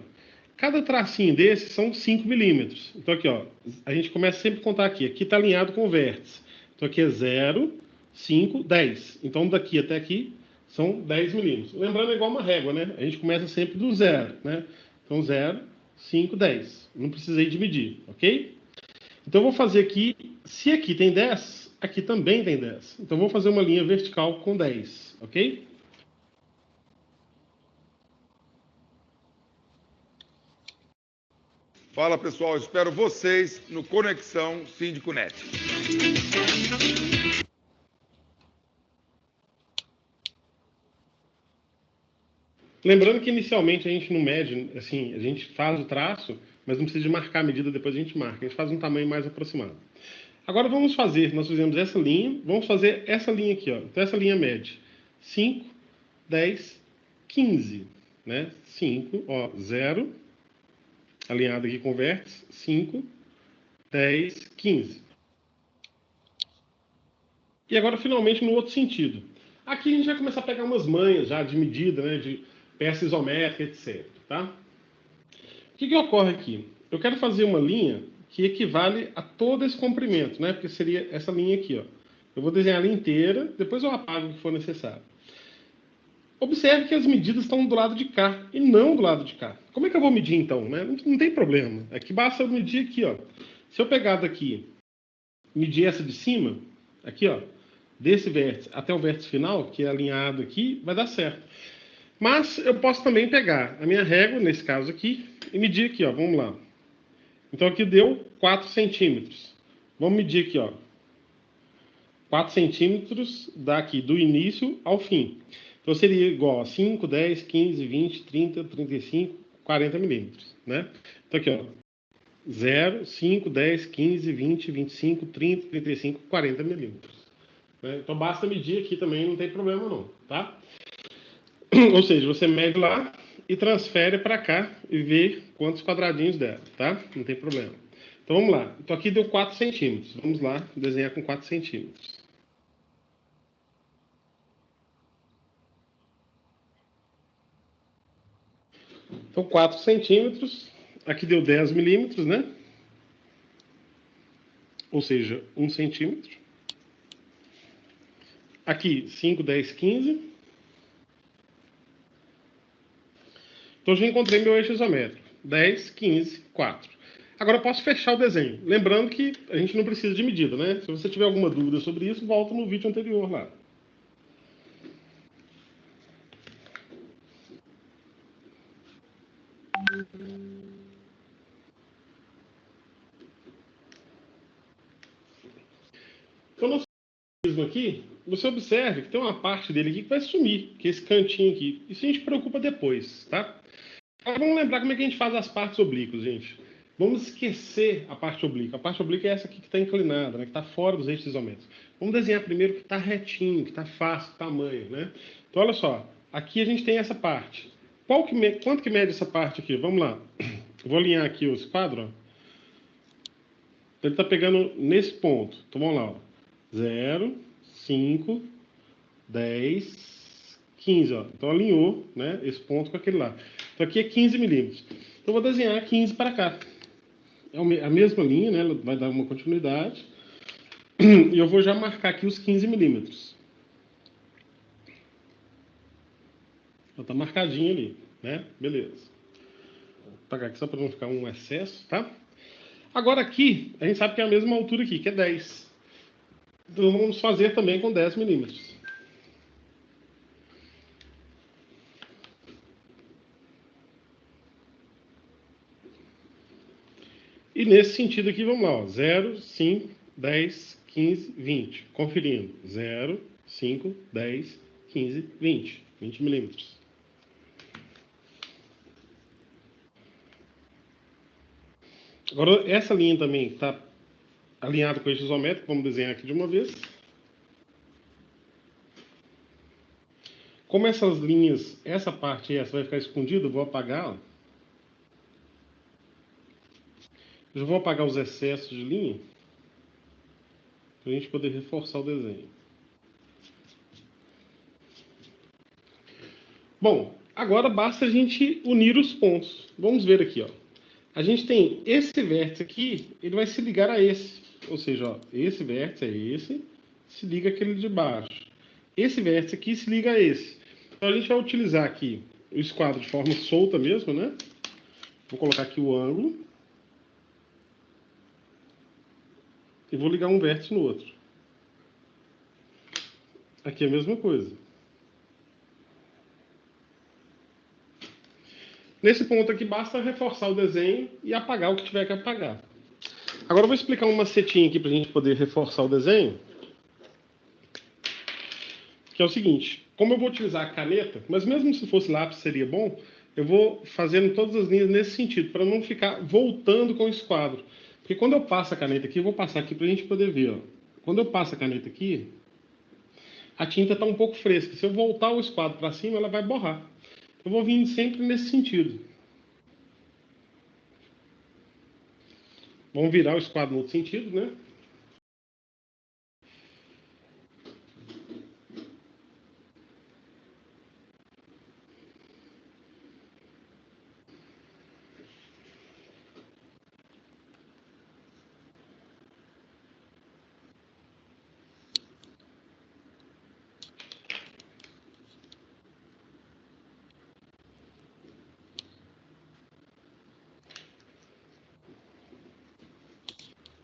Cada tracinho desse são 5 milímetros. Então, aqui, ó, a gente começa sempre a contar aqui. Aqui está alinhado com o vértice. Então, aqui é 0, 5, 10. Então, daqui até aqui são 10 milímetros. Lembrando, é igual uma régua, né? A gente começa sempre do zero, né? Então, 0, 5, 10. Não precisei de medir, ok? Então, eu vou fazer aqui, se aqui tem 10, aqui também tem 10. Então, eu vou fazer uma linha vertical com 10, ok? Fala, pessoal. Espero vocês no Conexão Síndico.net. Lembrando que inicialmente a gente não mede, assim, a gente faz o traço, mas não precisa de marcar a medida, depois a gente marca. A gente faz um tamanho mais aproximado. Agora vamos fazer, nós fizemos essa linha, vamos fazer essa linha aqui, ó. Então essa linha mede 5, 10, 15, né? 5, ó, 0, alinhado aqui com o vértice, 5, 10, 15. E agora finalmente no outro sentido. Aqui a gente vai começar a pegar umas manhas já de medida, né, de peça isométrica, etc. Tá? O que ocorre aqui? Eu quero fazer uma linha que equivale a todo esse comprimento, né? Porque seria essa linha aqui, ó. Eu vou desenhar a linha inteira, depois eu apago o que for necessário. Observe que as medidas estão do lado de cá e não do lado de cá. Como é que eu vou medir então, né? Não tem problema. Aqui basta eu medir aqui, ó. Se eu pegar daqui, medir essa de cima, aqui, ó, desse vértice até o vértice final, que é alinhado aqui, vai dar certo. Mas eu posso também pegar a minha régua, nesse caso aqui, e medir aqui, ó, vamos lá. Então aqui deu 4 centímetros. Vamos medir aqui, ó. 4 centímetros daqui do início ao fim. Então seria igual a 5, 10, 15, 20, 30, 35, 40 milímetros, né? Então aqui, ó. 0, 5, 10, 15, 20, 25, 30, 35, 40 milímetros. Né? Então basta medir aqui também, não tem problema não, tá? Ou seja, você mede lá e transfere para cá e vê quantos quadradinhos der, tá? Não tem problema. Então vamos lá. Então aqui deu 4 centímetros. Vamos lá desenhar com 4 centímetros. Então 4 centímetros. Aqui deu 10 milímetros, né? Ou seja, 1 centímetro. Aqui 5, 10, 15. Então já encontrei meu eixo isométrico. 10, 15, 4. Agora eu posso fechar o desenho. Lembrando que a gente não precisa de medida, né? Se você tiver alguma dúvida sobre isso, volta no vídeo anterior lá. Então, nosso prisma aqui, você observe que tem uma parte dele aqui que vai sumir, que é esse cantinho aqui. Isso a gente preocupa depois, tá? Agora vamos lembrar como é que a gente faz as partes oblíquas, gente. Vamos esquecer a parte oblíqua. A parte oblíqua é essa aqui que está inclinada, né? Que está fora dos eixos isométricos. Vamos desenhar primeiro que está retinho, que está fácil, tamanho, né? Então, olha só. Aqui a gente tem essa parte. Quanto que mede essa parte aqui? Vamos lá. Eu vou alinhar aqui os quadros. Ó. Ele está pegando nesse ponto. Então, vamos lá. Ó. 0, 5, 10, 15. Ó. Então, alinhou, né, esse ponto com aquele lá. Então, aqui é 15 milímetros. Então, eu vou desenhar 15 para cá. É a mesma linha, né? Ela vai dar uma continuidade. E eu vou já marcar aqui os 15 milímetros. Está marcadinho ali, né? Beleza. Vou apagar aqui só para não ficar um excesso, tá? Agora aqui, a gente sabe que é a mesma altura aqui, que é 10. Então vamos fazer também com 10 milímetros. E nesse sentido aqui, vamos lá, ó, 0, 5, 10, 15, 20. Conferindo, 0, 5, 10, 15, 20. 20 milímetros. Agora, essa linha também está alinhada com o eixo isométrico. Vamos desenhar aqui de uma vez. Como essas linhas, essa parte e essa vai ficar escondida, eu vou apagar. Ó. Eu vou apagar os excessos de linha para a gente poder reforçar o desenho. Bom, agora basta a gente unir os pontos. Vamos ver aqui, ó. A gente tem esse vértice aqui, ele vai se ligar a esse. Ou seja, ó, esse vértice é esse, se liga aquele de baixo. Esse vértice aqui se liga a esse. Então a gente vai utilizar aqui o esquadro de forma solta mesmo, né? Vou colocar aqui o ângulo. E vou ligar um vértice no outro. Aqui é a mesma coisa. Nesse ponto aqui, basta reforçar o desenho e apagar o que tiver que apagar. Agora eu vou explicar um macetinho aqui para a gente poder reforçar o desenho. Que é o seguinte, como eu vou utilizar a caneta, mas mesmo se fosse lápis seria bom, eu vou fazendo todas as linhas nesse sentido, para não ficar voltando com o esquadro. Porque quando eu passo a caneta aqui, eu vou passar aqui para a gente poder ver. Ó. Quando eu passo a caneta aqui, a tinta está um pouco fresca. Se eu voltar o esquadro para cima, ela vai borrar. Eu vou vindo sempre nesse sentido. Vamos virar o esquadro no outro sentido, né?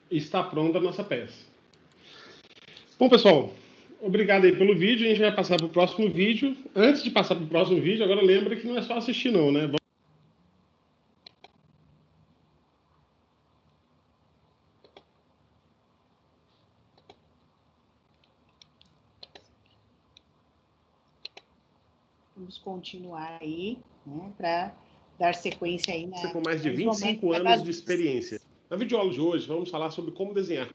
Está pronta a nossa peça. Bom, pessoal, obrigado aí pelo vídeo. A gente vai passar para o próximo vídeo. Antes de passar para o próximo vídeo, agora lembra que não é só assistir não, né? Vamos continuar aí, né, para dar sequência aí na... Com mais de 25 anos de experiência. Na videoaula de hoje, vamos falar sobre como desenhar.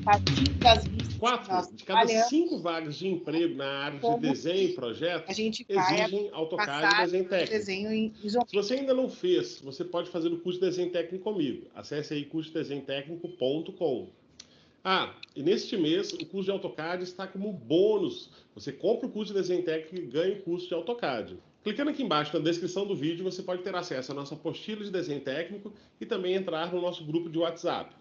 a partir das vistas que nós 4 de cada trabalhamos, 5 vagas de emprego na área de como desenho e a projetos gente vai exigem AutoCAD e passar desenho o técnico. desenho em Se isométrico. você ainda não fez, você pode fazer o curso de desenho técnico comigo. Acesse aí cursodesenhotécnico.com. E neste mês o curso de AutoCAD está como bônus. Você compra o curso de desenho técnico e ganha o curso de AutoCAD. Clicando aqui embaixo na descrição do vídeo, você pode ter acesso à nossa apostila de desenho técnico e também entrar no nosso grupo de WhatsApp.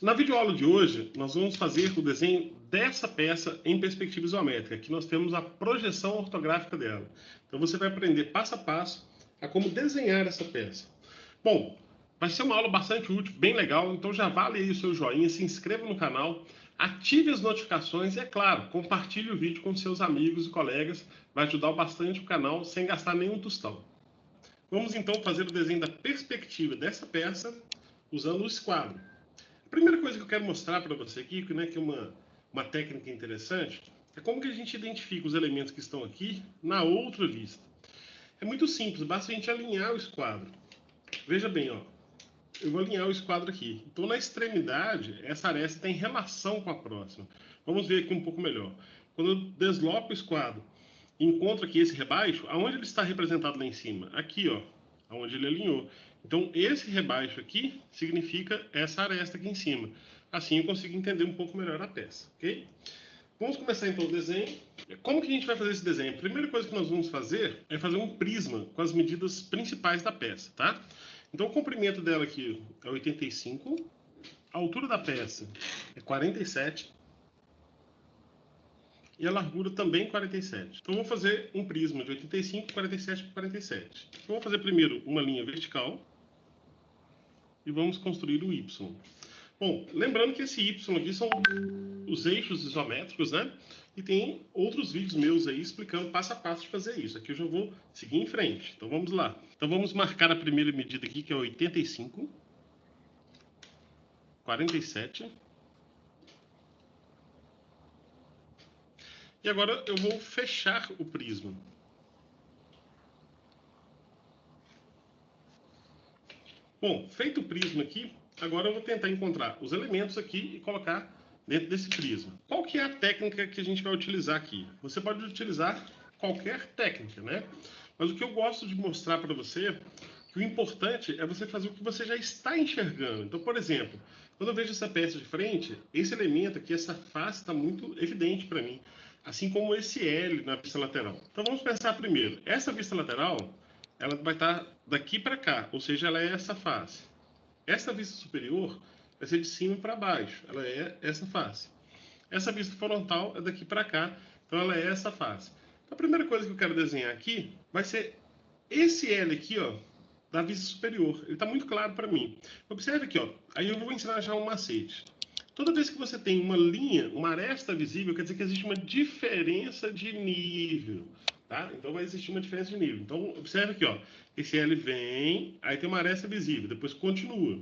Na videoaula de hoje, nós vamos fazer o desenho dessa peça em perspectiva isométrica. Aqui nós temos a projeção ortográfica dela. Então você vai aprender passo a passo a como desenhar essa peça. Bom, vai ser uma aula bastante útil, bem legal, então já vale aí o seu joinha, se inscreva no canal, ative as notificações e, é claro, compartilhe o vídeo com seus amigos e colegas, vai ajudar bastante o canal sem gastar nenhum tostão. Vamos então fazer o desenho da perspectiva dessa peça usando o esquadro. A primeira coisa que eu quero mostrar para você aqui, né, que é uma técnica interessante, é como que a gente identifica os elementos que estão aqui na outra vista. É muito simples, basta a gente alinhar o esquadro. Veja bem, ó, eu vou alinhar o esquadro aqui. Então, na extremidade, essa aresta tem relação com a próxima. Vamos ver aqui um pouco melhor. Quando eu desloco o esquadro e encontro aqui esse rebaixo, aonde ele está representado lá em cima? Aqui, ó, aonde ele alinhou. Então, esse rebaixo aqui significa essa aresta aqui em cima. Assim, eu consigo entender um pouco melhor a peça, ok? Vamos começar então o desenho. Como que a gente vai fazer esse desenho? A primeira coisa que nós vamos fazer é fazer um prisma com as medidas principais da peça, tá? Então o comprimento dela aqui é 85, a altura da peça é 47 e a largura também 47. Então vamos fazer um prisma de 85, 47 por 47. Então vamos fazer primeiro uma linha vertical e vamos construir o Y. Bom, lembrando que esse Y aqui são os eixos isométricos, né? E tem outros vídeos meus aí explicando passo a passo de fazer isso. Aqui eu já vou seguir em frente. Então vamos lá. Então vamos marcar a primeira medida aqui, que é 85, 47. E agora eu vou fechar o prisma. Bom, feito o prisma aqui, agora eu vou tentar encontrar os elementos aqui e colocar dentro desse prisma. Qual que é a técnica que a gente vai utilizar aqui? Você pode utilizar qualquer técnica, né? Mas o que eu gosto de mostrar para você, que o importante é você fazer o que você já está enxergando. Então, por exemplo, quando eu vejo essa peça de frente, esse elemento aqui, essa face, está muito evidente para mim. Assim como esse L na vista lateral. Então vamos pensar primeiro. Essa vista lateral, ela vai estar daqui para cá, ou seja, ela é essa face. Essa vista superior vai ser de cima para baixo, ela é essa face. Essa vista frontal é daqui para cá, então ela é essa face. Então, a primeira coisa que eu quero desenhar aqui vai ser esse L aqui, ó, da vista superior. Ele está muito claro para mim. Observe aqui, ó. Aí eu vou ensinar já um macete. Toda vez que você tem uma linha, uma aresta visível, quer dizer que existe uma diferença de nível, tá? Então vai existir uma diferença de nível. Então observe aqui, ó. Esse L vem, aí tem uma aresta visível, depois continua.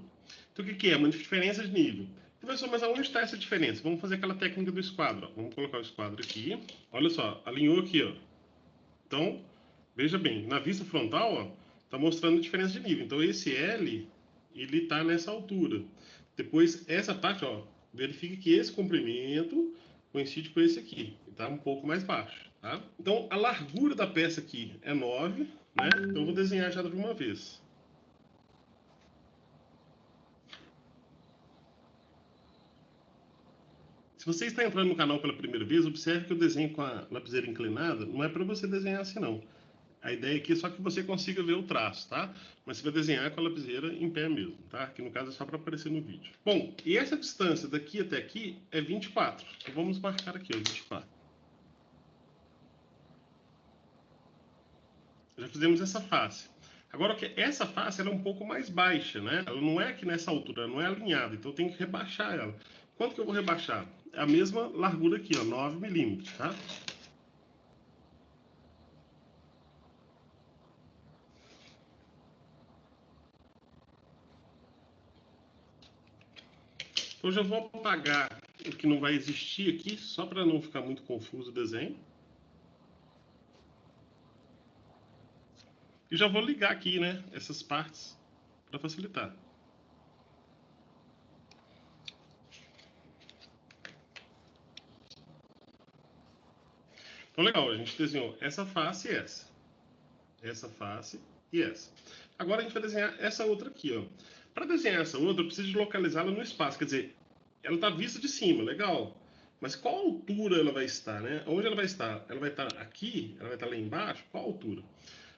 Então o que é? Uma diferença de nível. Professor, mas aonde está essa diferença? Vamos fazer aquela técnica do esquadro. Ó. Vamos colocar o esquadro aqui. Olha só, alinhou aqui, ó. Então, veja bem, na vista frontal, ó, está mostrando a diferença de nível. Então esse L, ele está nessa altura. Depois, essa parte, ó, verifique que esse comprimento coincide com esse aqui. Está um pouco mais baixo, tá? Então, a largura da peça aqui é 9, né? Então, eu vou desenhar já de uma vez. Se você está entrando no canal pela primeira vez, observe que eu desenho com a lapiseira inclinada. Não é para você desenhar assim, não. A ideia aqui é só que você consiga ver o traço, tá? Mas você vai desenhar com a lapiseira em pé mesmo, tá? Que no caso é só para aparecer no vídeo. Bom, e essa distância daqui até aqui é 24. Então vamos marcar aqui, ó, 24. Já fizemos essa face. Agora, essa face ela é um pouco mais baixa, né? Ela não é aqui nessa altura, ela não é alinhada, então eu tenho que rebaixar ela. Quanto que eu vou rebaixar? É a mesma largura aqui, ó, 9 milímetros, tá? Então, eu já vou apagar o que não vai existir aqui, só para não ficar muito confuso o desenho. E já vou ligar aqui, né, essas partes, para facilitar. Então, legal, a gente desenhou essa face e essa. Essa face e essa. Agora a gente vai desenhar essa outra aqui, ó. Para desenhar essa outra, eu preciso de localizá-la no espaço. Quer dizer, ela está vista de cima, legal. Mas qual altura ela vai estar, né? Onde ela vai estar? Ela vai estar aqui? Ela vai estar lá embaixo? Qual altura?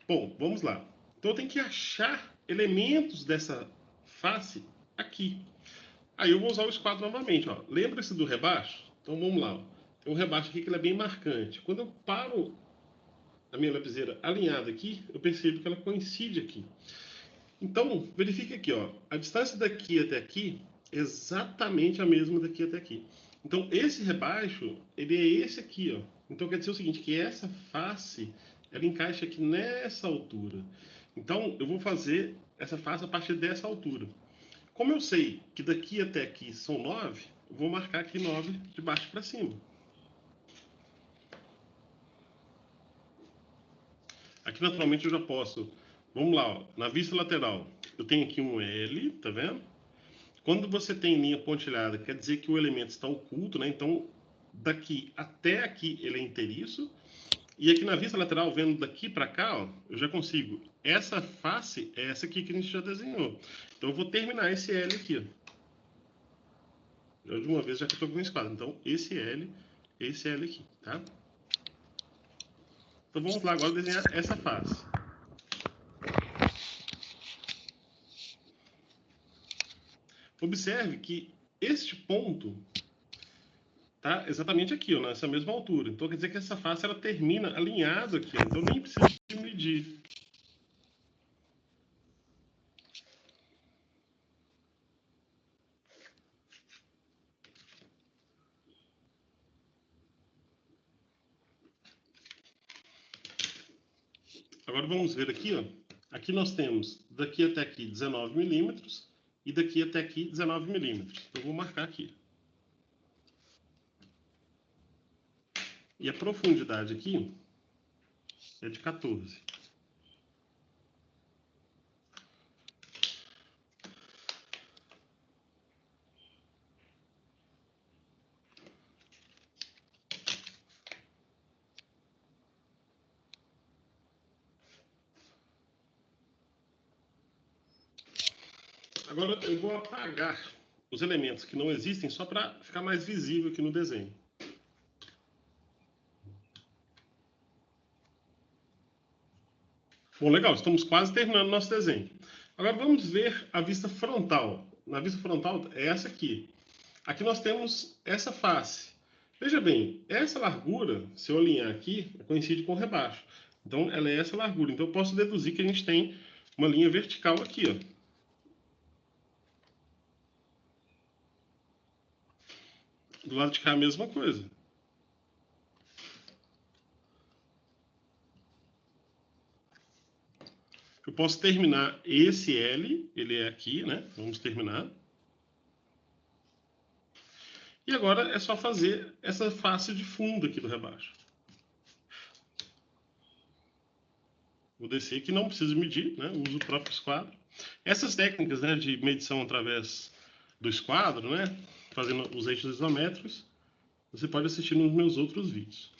Bom, vamos lá. Então eu tenho que achar elementos dessa face aqui. Aí eu vou usar o esquadro novamente, ó. Lembra-se do rebaixo? Então vamos lá, ó. Tem um rebaixo aqui que ele é bem marcante. Quando eu paro a minha lapiseira alinhada aqui, eu percebo que ela coincide aqui. Então, verifique aqui, ó. A distância daqui até aqui é exatamente a mesma daqui até aqui. Então, esse rebaixo, ele é esse aqui, ó. Então, quer dizer o seguinte, que essa face, ela encaixa aqui nessa altura. Então, eu vou fazer essa face a partir dessa altura. Como eu sei que daqui até aqui são 9, eu vou marcar aqui 9 de baixo para cima. Aqui, naturalmente, eu já posso... Vamos lá, ó. Na vista lateral, eu tenho aqui um L, tá vendo? Quando você tem linha pontilhada, quer dizer que o elemento está oculto, né? Então, daqui até aqui ele é inteiriço. E aqui na vista lateral, vendo daqui para cá, ó, eu já consigo. Essa face é essa aqui que a gente já desenhou. Então, eu vou terminar esse L aqui, ó. De uma vez, já que eu estou com o esquadro. Então, esse L aqui, tá? Então, vamos lá agora desenhar essa face. Observe que este ponto tá exatamente aqui, ó, nessa mesma altura. Então, quer dizer que essa face ela termina alinhada aqui. Então, nem precisa de medir. Agora, vamos ver aqui, ó. Aqui nós temos daqui até aqui 19 milímetros e daqui até aqui 19 milímetros. Então, eu vou marcar aqui. E a profundidade aqui é de 14. Agora eu vou apagar os elementos que não existem só para ficar mais visível aqui no desenho. Bom, legal, estamos quase terminando o nosso desenho. Agora vamos ver a vista frontal. Na vista frontal é essa aqui. Aqui nós temos essa face. Veja bem, essa largura, se eu alinhar aqui, coincide com o rebaixo. Então ela é essa largura. Então eu posso deduzir que a gente tem uma linha vertical aqui, ó. Do lado de cá a mesma coisa. Eu posso terminar esse L, ele é aqui, né? Vamos terminar. E agora é só fazer essa face de fundo aqui do rebaixo. Vou descer aqui, não preciso medir, né? Uso o próprio esquadro. Essas técnicas, né, de medição através do esquadro, né? Fazendo os eixos isométricos, você pode assistir nos meus outros vídeos.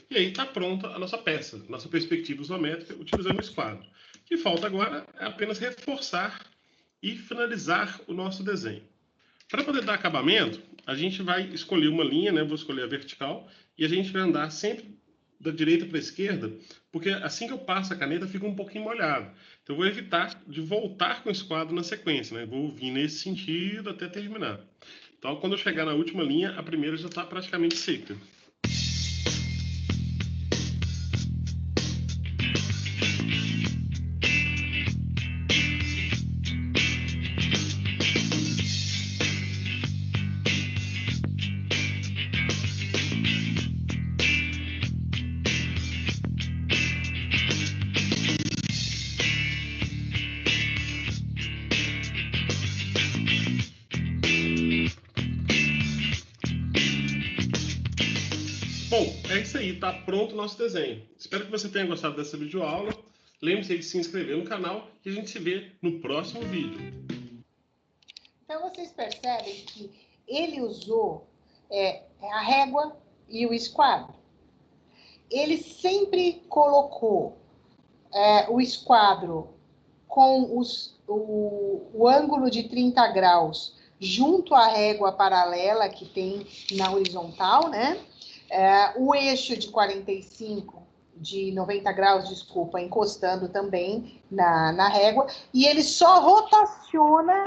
E aí está pronta a nossa peça, nossa perspectiva isométrica, utilizando o esquadro. O que falta agora é apenas reforçar e finalizar o nosso desenho. Para poder dar acabamento, a gente vai escolher uma linha, né? Vou escolher a vertical, e a gente vai andar sempre da direita para a esquerda, porque assim que eu passo a caneta fica um pouquinho molhado. Então eu vou evitar de voltar com o esquadro na sequência, né? Vou vir nesse sentido até terminar. Então quando eu chegar na última linha, a primeira já está praticamente seca. Bom, é isso aí, tá pronto o nosso desenho. Espero que você tenha gostado dessa videoaula. Lembre-se de se inscrever no canal e a gente se vê no próximo vídeo. Então, vocês percebem que ele usou a régua e o esquadro. ele sempre colocou o esquadro com o ângulo de 30 graus junto à régua paralela que tem na horizontal, né? O eixo de 90 graus, desculpa, encostando também na régua, e ele só rotaciona,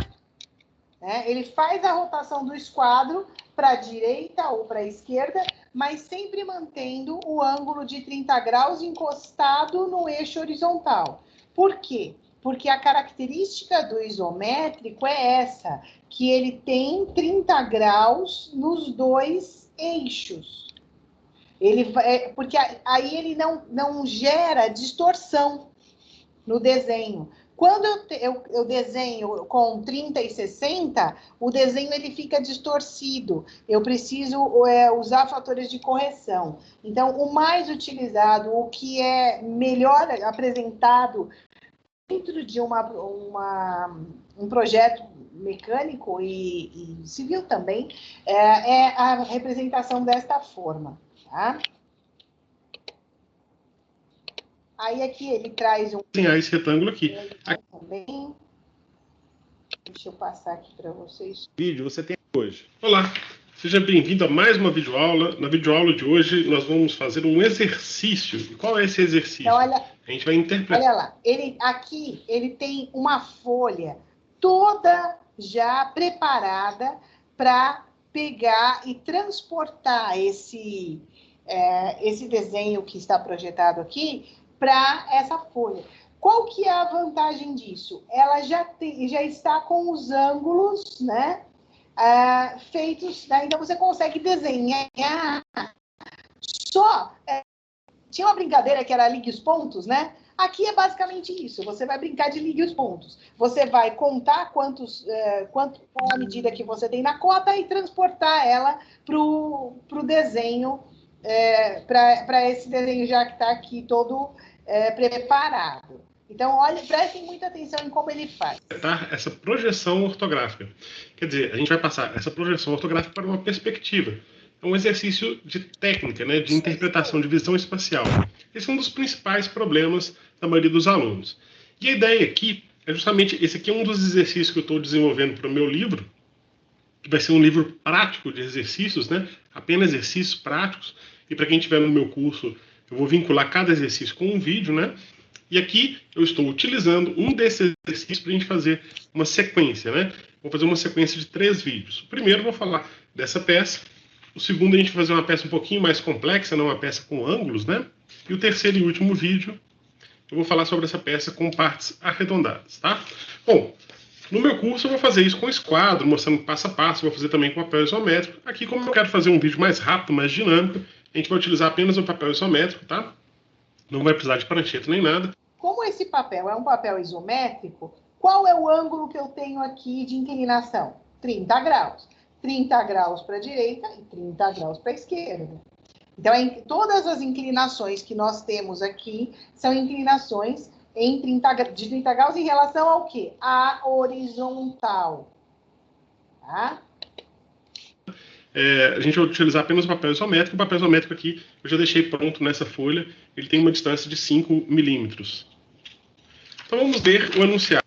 né? Ele faz a rotação do esquadro para a direita ou para a esquerda, mas sempre mantendo o ângulo de 30 graus encostado no eixo horizontal. Por quê? Porque a característica do isométrico é essa, que ele tem 30 graus nos dois eixos. Porque aí ele não gera distorção no desenho. Quando eu desenho com 30 e 60, o desenho ele fica distorcido. Eu preciso usar fatores de correção. Então, o mais utilizado, o que é melhor apresentado dentro de um projeto mecânico e civil também, é a representação desta forma, tá? Aí aqui ele traz desenhar esse retângulo aqui. Também. Deixa eu passar aqui para vocês. Vídeo você tem hoje. Olá, seja bem-vindo a mais uma videoaula. Na videoaula de hoje nós vamos fazer um exercício. E qual é esse exercício? Então, olha, a gente vai interpretar. Olha lá, aqui ele tem uma folha toda já preparada para pegar e transportar esse desenho que está projetado aqui para essa folha. Qual que é a vantagem disso? Ela já está com os ângulos, né, feitos, né, então você consegue desenhar. Tinha uma brincadeira que era ligue os pontos, né? Aqui é basicamente isso. Você vai brincar de ligue os pontos. Você vai contar quanto a medida que você tem na cota e transportar ela para o desenho, para esse desenho já que está aqui todo preparado. Então, prestem muita atenção em como ele faz. Essa projeção ortográfica. Quer dizer, a gente vai passar essa projeção ortográfica para uma perspectiva. É um exercício de técnica, né, de interpretação de visão espacial. Esse é um dos principais problemas da maioria dos alunos. E a ideia aqui é justamente, esse aqui é um dos exercícios que eu estou desenvolvendo para o meu livro, que vai ser um livro prático de exercícios, né, apenas exercícios práticos. E para quem estiver no meu curso, eu vou vincular cada exercício com um vídeo, né? E aqui eu estou utilizando um desses exercícios para a gente fazer uma sequência, né? Vou fazer uma sequência de 3 vídeos. O primeiro eu vou falar dessa peça. O segundo a gente vai fazer uma peça um pouquinho mais complexa, não uma peça com ângulos, né? E o terceiro e último vídeo eu vou falar sobre essa peça com partes arredondadas, tá? Bom, no meu curso eu vou fazer isso com esquadro, mostrando passo a passo, vou fazer também com papel isométrico. Aqui, como eu quero fazer um vídeo mais rápido, mais dinâmico, a gente vai utilizar apenas o papel isométrico, tá? Não vai precisar de prancheta nem nada. Como esse papel é um papel isométrico, qual é o ângulo que eu tenho aqui de inclinação? 30 graus. 30 graus para a direita e 30 graus para a esquerda. Então, todas as inclinações que nós temos aqui são inclinações de 30 graus em relação ao quê? A horizontal. Tá? A gente vai utilizar apenas o papel isométrico. O papel isométrico aqui eu já deixei pronto nessa folha. Ele tem uma distância de 5 milímetros. Então vamos ver o enunciado.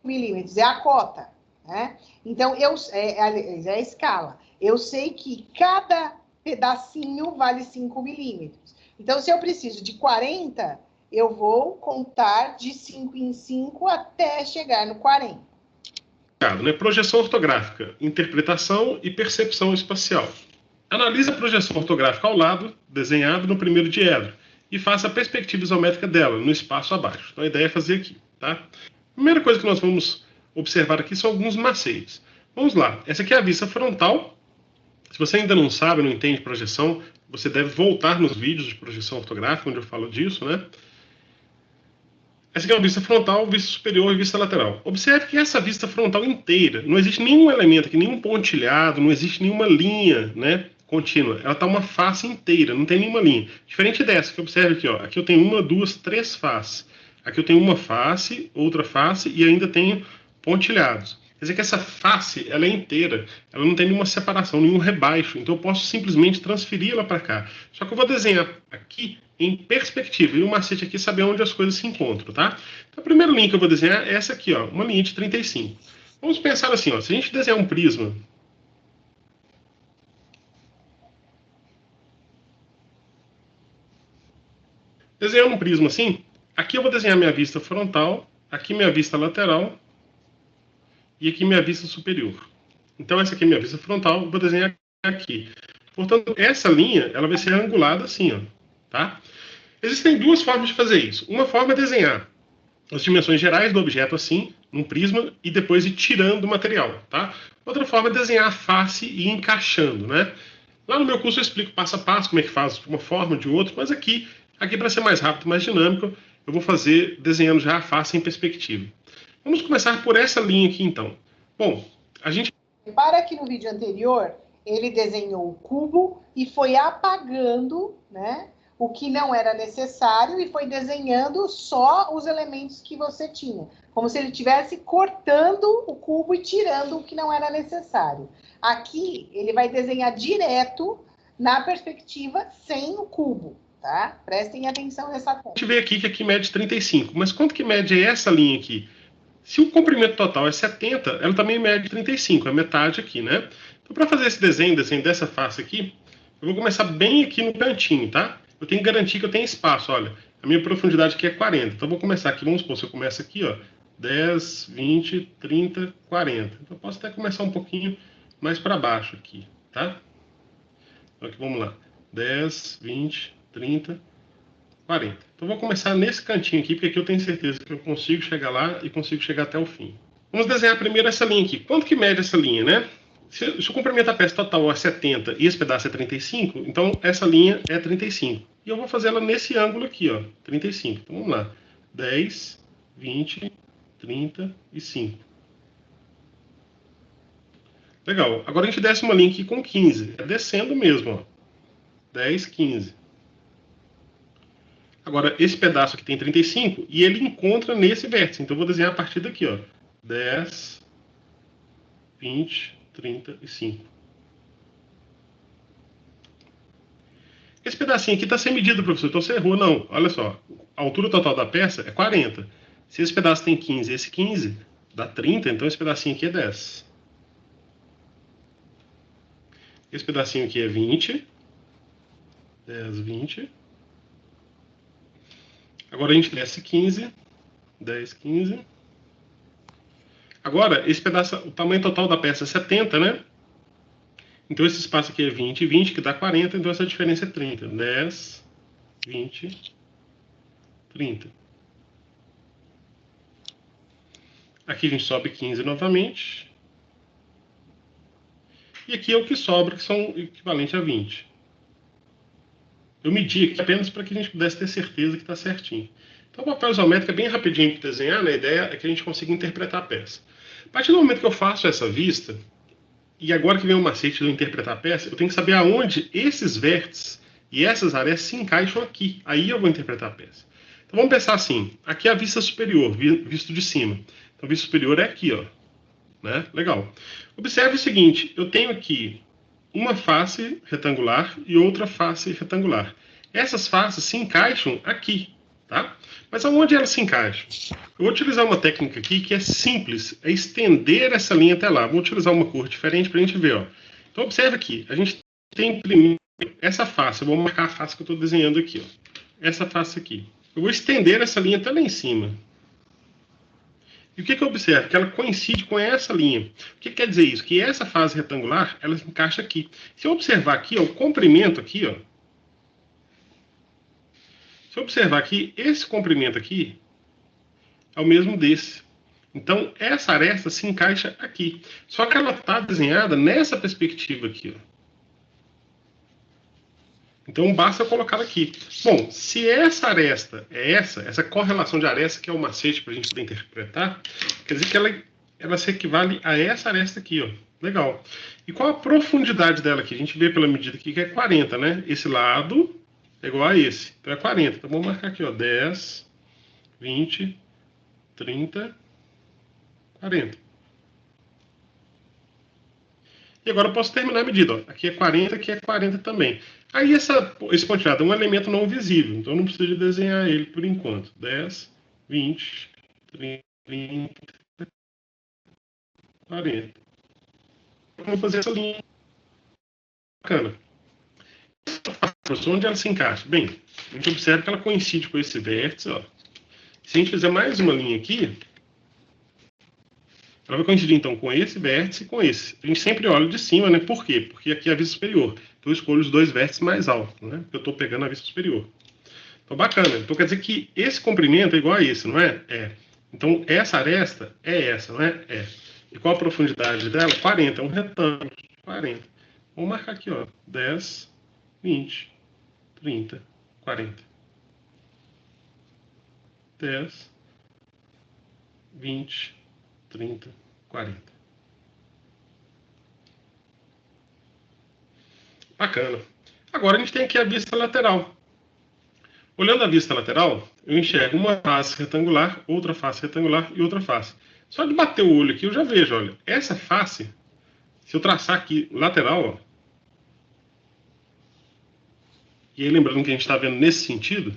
Milímetros é a cota, né? Então, é a escala. Eu sei que cada pedacinho vale 5 milímetros. Então, se eu preciso de 40, eu vou contar de 5 em 5 até chegar no 40. Né? Projeção ortográfica, interpretação e percepção espacial. Analise a projeção ortográfica ao lado, desenhado no primeiro diedro, e faça a perspectiva isométrica dela, no espaço abaixo. Então a ideia é fazer aqui, tá? A primeira coisa que nós vamos observar aqui são alguns macetes. Vamos lá, essa aqui é a vista frontal. Se você ainda não sabe, não entende projeção, você deve voltar nos vídeos de projeção ortográfica, onde eu falo disso, né? Essa aqui é uma vista frontal, vista superior e vista lateral. Observe que essa vista frontal inteira, não existe nenhum elemento aqui, nenhum pontilhado, não existe nenhuma linha, né, contínua. Ela está uma face inteira, não tem nenhuma linha. Diferente dessa, que observe aqui, ó. Aqui eu tenho 1, 2, 3 faces. Aqui eu tenho uma face, outra face e ainda tenho pontilhados. Quer dizer que essa face, ela é inteira, ela não tem nenhuma separação, nenhum rebaixo, então eu posso simplesmente transferi-la para cá. Só que eu vou desenhar aqui em perspectiva, e o macete aqui é saber onde as coisas se encontram, tá? Então, a primeira linha que eu vou desenhar é essa aqui, ó, uma linha de 35. Vamos pensar assim, ó, se a gente desenhar um prisma, desenhando um prisma assim, aqui eu vou desenhar minha vista frontal, aqui minha vista lateral e aqui minha vista superior. Então essa aqui é minha vista frontal, eu vou desenhar aqui. Portanto, essa linha, ela vai ser angulada assim, ó, tá? Existem duas formas de fazer isso. Uma forma é desenhar as dimensões gerais do objeto assim, num prisma, e depois ir tirando o material, tá? Outra forma é desenhar a face e ir encaixando, né? Lá no meu curso eu explico passo a passo como é que faz de uma forma, de outra, mas aqui para ser mais rápido, mais dinâmico, eu vou fazer desenhando já a face em perspectiva. Vamos começar por essa linha aqui, então. Bom, a gente... Repara que no vídeo anterior, ele desenhou o cubo e foi apagando, né, o que não era necessário e foi desenhando só os elementos que você tinha. Como se ele estivesse cortando o cubo e tirando o que não era necessário. Aqui, ele vai desenhar direto na perspectiva sem o cubo, tá? Prestem atenção nessa conta. A gente vê aqui que aqui mede 35, mas quanto que mede essa linha aqui? Se o comprimento total é 70, ela também mede 35, é metade aqui, né? Então, para fazer esse desenho dessa face aqui, eu vou começar bem aqui no cantinho, tá? Eu tenho que garantir que eu tenho espaço, olha. A minha profundidade aqui é 40, então eu vou começar aqui, vamos supor, se eu começo aqui, ó, 10, 20, 30, 40. Então, eu posso até começar um pouquinho mais para baixo aqui, tá? Então, aqui, vamos lá. 10, 20, 30, 40. Então, vou começar nesse cantinho aqui, porque aqui eu tenho certeza que eu consigo chegar lá e consigo chegar até o fim. Vamos desenhar primeiro essa linha aqui. Quanto que mede essa linha, né? Se o comprimento da peça total é 70 e esse pedaço é 35, então essa linha é 35. E eu vou fazer ela nesse ângulo aqui, ó, 35. Então, vamos lá. 10, 20, 35. Legal. Agora a gente desce uma linha aqui com 15. É descendo mesmo, ó. 10, 15. Agora, esse pedaço aqui tem 35 e ele encontra nesse vértice. Então, eu vou desenhar a partir daqui, ó. 10, 20, 35. Esse pedacinho aqui está sem medida, professor. Então, você errou. Não, olha só. A altura total da peça é 40. Se esse pedaço tem 15 e esse 15, dá 30. Então, esse pedacinho aqui é 10. Esse pedacinho aqui é 20. 10, 20. Agora a gente desce 15, 10, 15. Agora, esse pedaço, o tamanho total da peça é 70, né? Então esse espaço aqui é 20 e 20, que dá 40, então essa diferença é 30. 10, 20, 30. Aqui a gente sobe 15 novamente. E aqui é o que sobra, que são equivalente a 20. Eu medi aqui apenas para que a gente pudesse ter certeza que está certinho. Então, o papel isométrico é bem rapidinho de desenhar, né? A ideia é que a gente consiga interpretar a peça. A partir do momento que eu faço essa vista, e agora que vem o macete de eu interpretar a peça, eu tenho que saber aonde esses vértices e essas arestas se encaixam aqui. Aí eu vou interpretar a peça. Então, vamos pensar assim. Aqui é a vista superior, visto de cima. Então, a vista superior é aqui, ó. Né? Legal. Observe o seguinte. Eu tenho aqui uma face retangular e outra face retangular. Essas faces se encaixam aqui, tá? Mas aonde elas se encaixam? Eu vou utilizar uma técnica aqui que é simples, é estender essa linha até lá. Vou utilizar uma cor diferente para a gente ver, ó. Então observe aqui, a gente tem primeiro essa face, eu vou marcar a face que eu estou desenhando aqui, ó. Essa face aqui. Eu vou estender essa linha até lá em cima. E o que eu observo? Que ela coincide com essa linha. O que quer dizer isso? Que essa face retangular, ela se encaixa aqui. Se eu observar aqui, ó, o comprimento aqui, ó. Se eu observar aqui, esse comprimento aqui é o mesmo desse. Então, essa aresta se encaixa aqui. Só que ela está desenhada nessa perspectiva aqui, ó. Então, basta eu colocar aqui. Bom, se essa aresta é essa correlação de aresta, que é o macete para a gente poder interpretar, quer dizer que ela se equivale a essa aresta aqui, ó. Legal. E qual a profundidade dela aqui? A gente vê pela medida aqui que é 40, né? Esse lado é igual a esse. Então, é 40. Então, vamos marcar aqui, ó. 10, 20, 30, 40. E agora eu posso terminar a medida. Ó. Aqui é 40, aqui é 40 também. Aí esse pontilhado é um elemento não visível, então eu não preciso de desenhar ele por enquanto. 10, 20, 30, 40. Vamos fazer essa linha bacana. Professor, onde ela se encaixa? Bem, a gente observa que ela coincide com esse vértice. Ó. Se a gente fizer mais uma linha aqui, ela vai coincidir, então, com esse vértice e com esse. A gente sempre olha de cima, né? Por quê? Porque aqui é a vista superior. Então, eu escolho os dois vértices mais altos, né? Porque eu estou pegando a vista superior. Então, bacana. Então, quer dizer que esse comprimento é igual a esse, não é? É. Então, essa aresta é essa, não é? É. E qual a profundidade dela? 40. É um retângulo. 40. Vamos marcar aqui, ó. 10, 20, 30, 40. 10, 20, 30, 40. Bacana. Agora a gente tem aqui a vista lateral. Olhando a vista lateral, eu enxergo uma face retangular, outra face retangular e outra face. Só de bater o olho aqui eu já vejo, olha, essa face, se eu traçar aqui lateral, ó, e aí lembrando que a gente está vendo nesse sentido,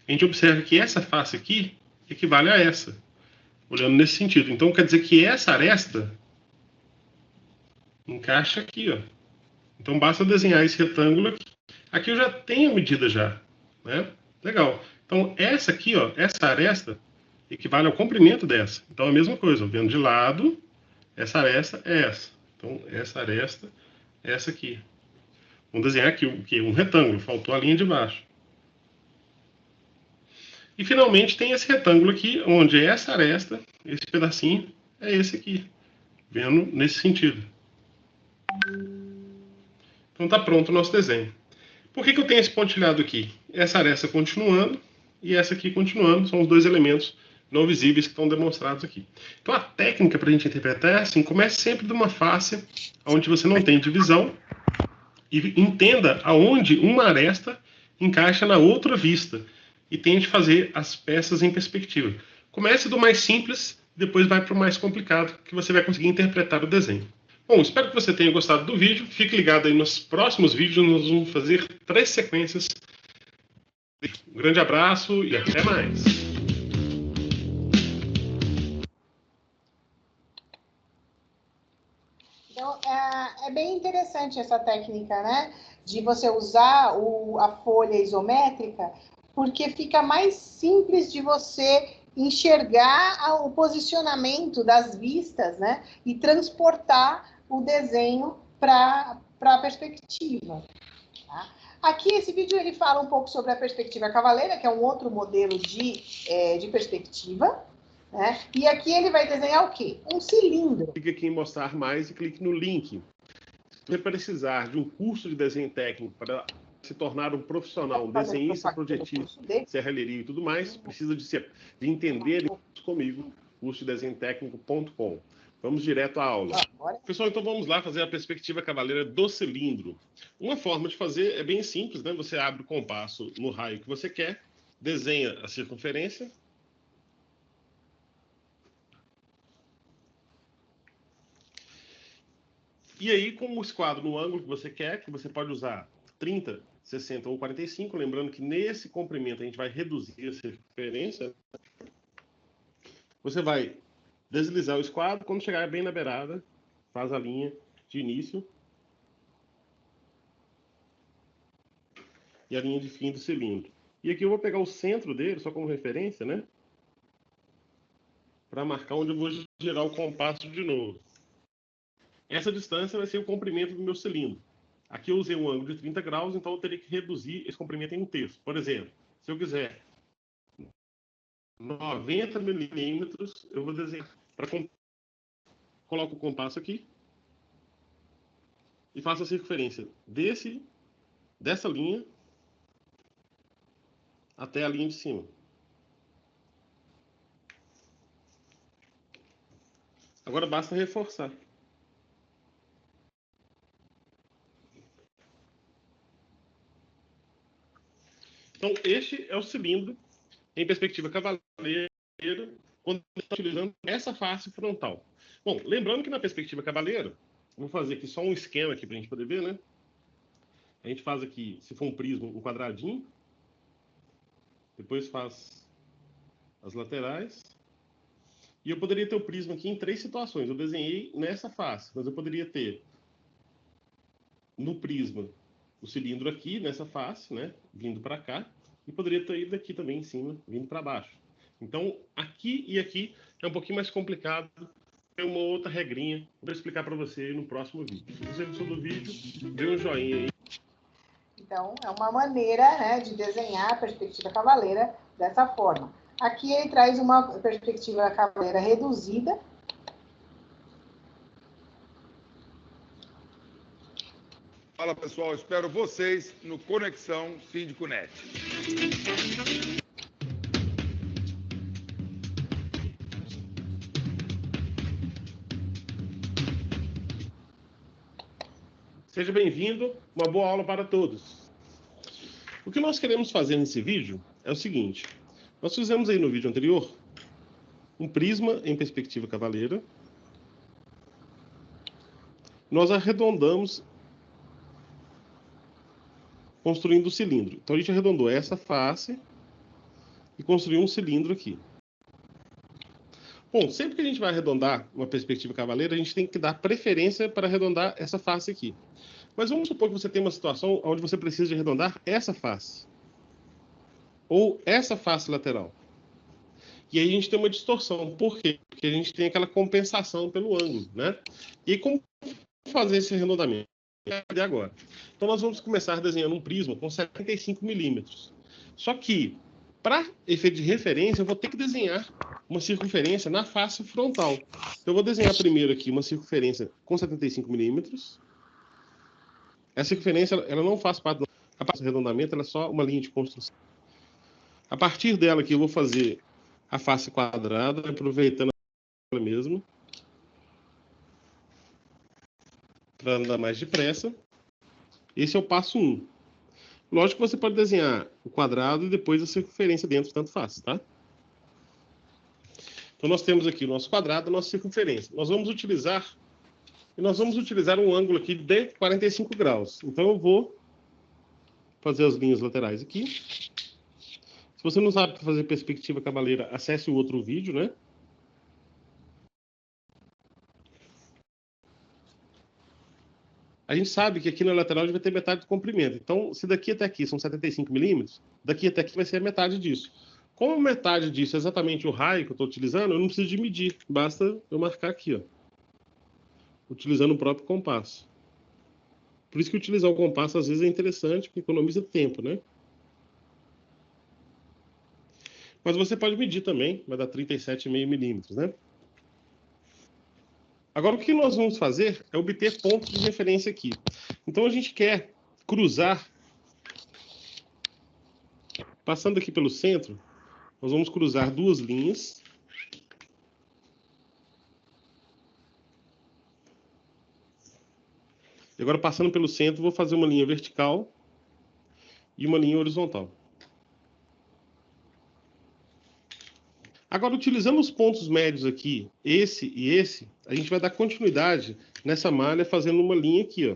a gente observa que essa face aqui equivale a essa, olhando nesse sentido. Então quer dizer que essa aresta encaixa aqui, ó. Então basta desenhar esse retângulo aqui. Aqui eu já tenho a medida já, né? Legal. Então essa aqui, ó, essa aresta equivale ao comprimento dessa. Então é a mesma coisa, ó, vendo de lado, essa aresta é essa. Então essa aresta é essa aqui. Vamos desenhar aqui o que? Um retângulo, faltou a linha de baixo. E finalmente tem esse retângulo aqui, onde essa aresta, esse pedacinho, é esse aqui, vendo nesse sentido. Então está pronto o nosso desenho. Por que eu tenho esse pontilhado aqui? Essa aresta continuando e essa aqui continuando, são os dois elementos não visíveis que estão demonstrados aqui. Então a técnica para a gente interpretar é assim, comece sempre de uma face onde você não tem divisão e entenda aonde uma aresta encaixa na outra vista e tente fazer as peças em perspectiva. Comece do mais simples, depois vai para o mais complicado, que você vai conseguir interpretar o desenho. Bom, espero que você tenha gostado do vídeo. Fique ligado aí nos próximos vídeos, nós vamos fazer 3 sequências. Um grande abraço e até mais. Então, é bem interessante essa técnica, né? De você usar a folha isométrica, porque fica mais simples de você enxergar o posicionamento das vistas, né? E transportar o desenho para a perspectiva. Tá? Aqui, esse vídeo, ele fala um pouco sobre a perspectiva cavaleira, que é um outro modelo de perspectiva, né? E aqui ele vai desenhar o quê? Um cilindro. Clique aqui em mostrar mais e clique no link. Se você precisar de um curso de desenho técnico para se tornar um profissional, um desenhista projetista, serralheria e tudo mais, precisa de entender comigo, cursodesenhotécnico.com. Vamos direto à aula. Pessoal, então vamos lá fazer a perspectiva cavaleira do cilindro. Uma forma de fazer é bem simples, né? Você abre o compasso no raio que você quer, desenha a circunferência. E aí, com o esquadro no ângulo que você quer, que você pode usar 30, 60 ou 45, lembrando que nesse comprimento a gente vai reduzir a circunferência, você vai deslizar o esquadro, quando chegar bem na beirada, faz a linha de início e a linha de fim do cilindro. E aqui eu vou pegar o centro dele, só como referência, né? Para marcar onde eu vou girar o compasso de novo. Essa distância vai ser o comprimento do meu cilindro. Aqui eu usei um ângulo de 30 graus, então eu teria que reduzir esse comprimento em um terço. Por exemplo, se eu quiser 90 milímetros, eu vou desenhar. Coloco o compasso aqui e faço a circunferência dessa linha até a linha de cima. Agora basta reforçar. Então, este é o cilindro em perspectiva cavaleira, quando está utilizando essa face frontal. Bom, lembrando que na perspectiva cavaleira, vou fazer aqui só um esquema aqui para a gente poder ver, né? A gente faz aqui, se for um prisma, um quadradinho. Depois faz as laterais. E eu poderia ter o prisma aqui em 3 situações. Eu desenhei nessa face, mas eu poderia ter no prisma o cilindro aqui, nessa face, né? Vindo para cá. E poderia ter ido aqui também em cima, vindo para baixo. Então, aqui e aqui é um pouquinho mais complicado. Tem uma outra regrinha. Vou explicar para você no próximo vídeo. Se você gostou do vídeo, dê um joinha aí. Então, é uma maneira, né, de desenhar a perspectiva cavaleira dessa forma. Aqui ele traz uma perspectiva cavaleira reduzida. Fala, pessoal. Espero vocês no Conexão Síndico.net. Seja bem-vindo, uma boa aula para todos. O que nós queremos fazer nesse vídeo é o seguinte. Nós fizemos aí no vídeo anterior um prisma em perspectiva cavaleira. Nós arredondamos construindo o cilindro. Então a gente arredondou essa face e construiu um cilindro aqui. Bom, sempre que a gente vai arredondar uma perspectiva cavaleira, a gente tem que dar preferência para arredondar essa face aqui. Mas vamos supor que você tem uma situação onde você precisa de arredondar essa face. Ou essa face lateral. E aí a gente tem uma distorção. Por quê? Porque a gente tem aquela compensação pelo ângulo, né? E como fazer esse arredondamento? Agora. Então nós vamos começar desenhando um prisma com 75 milímetros. Só que, para efeito de referência, eu vou ter que desenhar uma circunferência na face frontal. Então eu vou desenhar primeiro aqui uma circunferência com 75 milímetros. Essa circunferência ela não faz parte do arredondamento, ela é só uma linha de construção. A partir dela aqui eu vou fazer a face quadrada, aproveitando ela mesma, para andar mais depressa. Esse é o passo 1. Lógico que você pode desenhar o quadrado e depois a circunferência dentro, tanto faz, tá? Então nós temos aqui o nosso quadrado, a nossa circunferência. Nós vamos utilizar um ângulo aqui de 45 graus. Então eu vou fazer as linhas laterais aqui. Se você não sabe fazer perspectiva cavaleira, acesse o outro vídeo, né? A gente sabe que aqui na lateral a gente vai ter metade do comprimento. Então, se daqui até aqui são 75 milímetros, daqui até aqui vai ser a metade disso. Como metade disso é exatamente o raio que eu estou utilizando, eu não preciso de medir. Basta eu marcar aqui, ó. Utilizando o próprio compasso. Por isso que utilizar o compasso às vezes é interessante, porque economiza tempo, né? Mas você pode medir também, vai dar 37,5 milímetros, né? Agora, o que nós vamos fazer é obter pontos de referência aqui. Então, a gente quer cruzar, passando aqui pelo centro, nós vamos cruzar duas linhas. E agora, passando pelo centro, vou fazer uma linha vertical e uma linha horizontal. Agora, utilizando os pontos médios aqui, esse e esse, a gente vai dar continuidade nessa malha fazendo uma linha aqui, ó.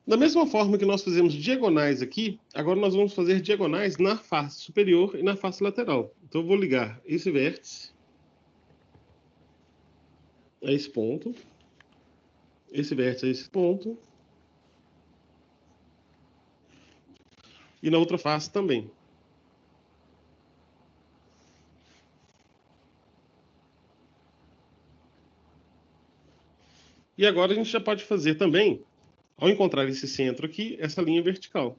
Da mesma forma que nós fizemos diagonais aqui, agora nós vamos fazer diagonais na face superior e na face lateral. Então, eu vou ligar esse vértice a esse ponto, esse vértice a esse ponto, e na outra face também. E agora a gente já pode fazer também, ao encontrar esse centro aqui, essa linha vertical.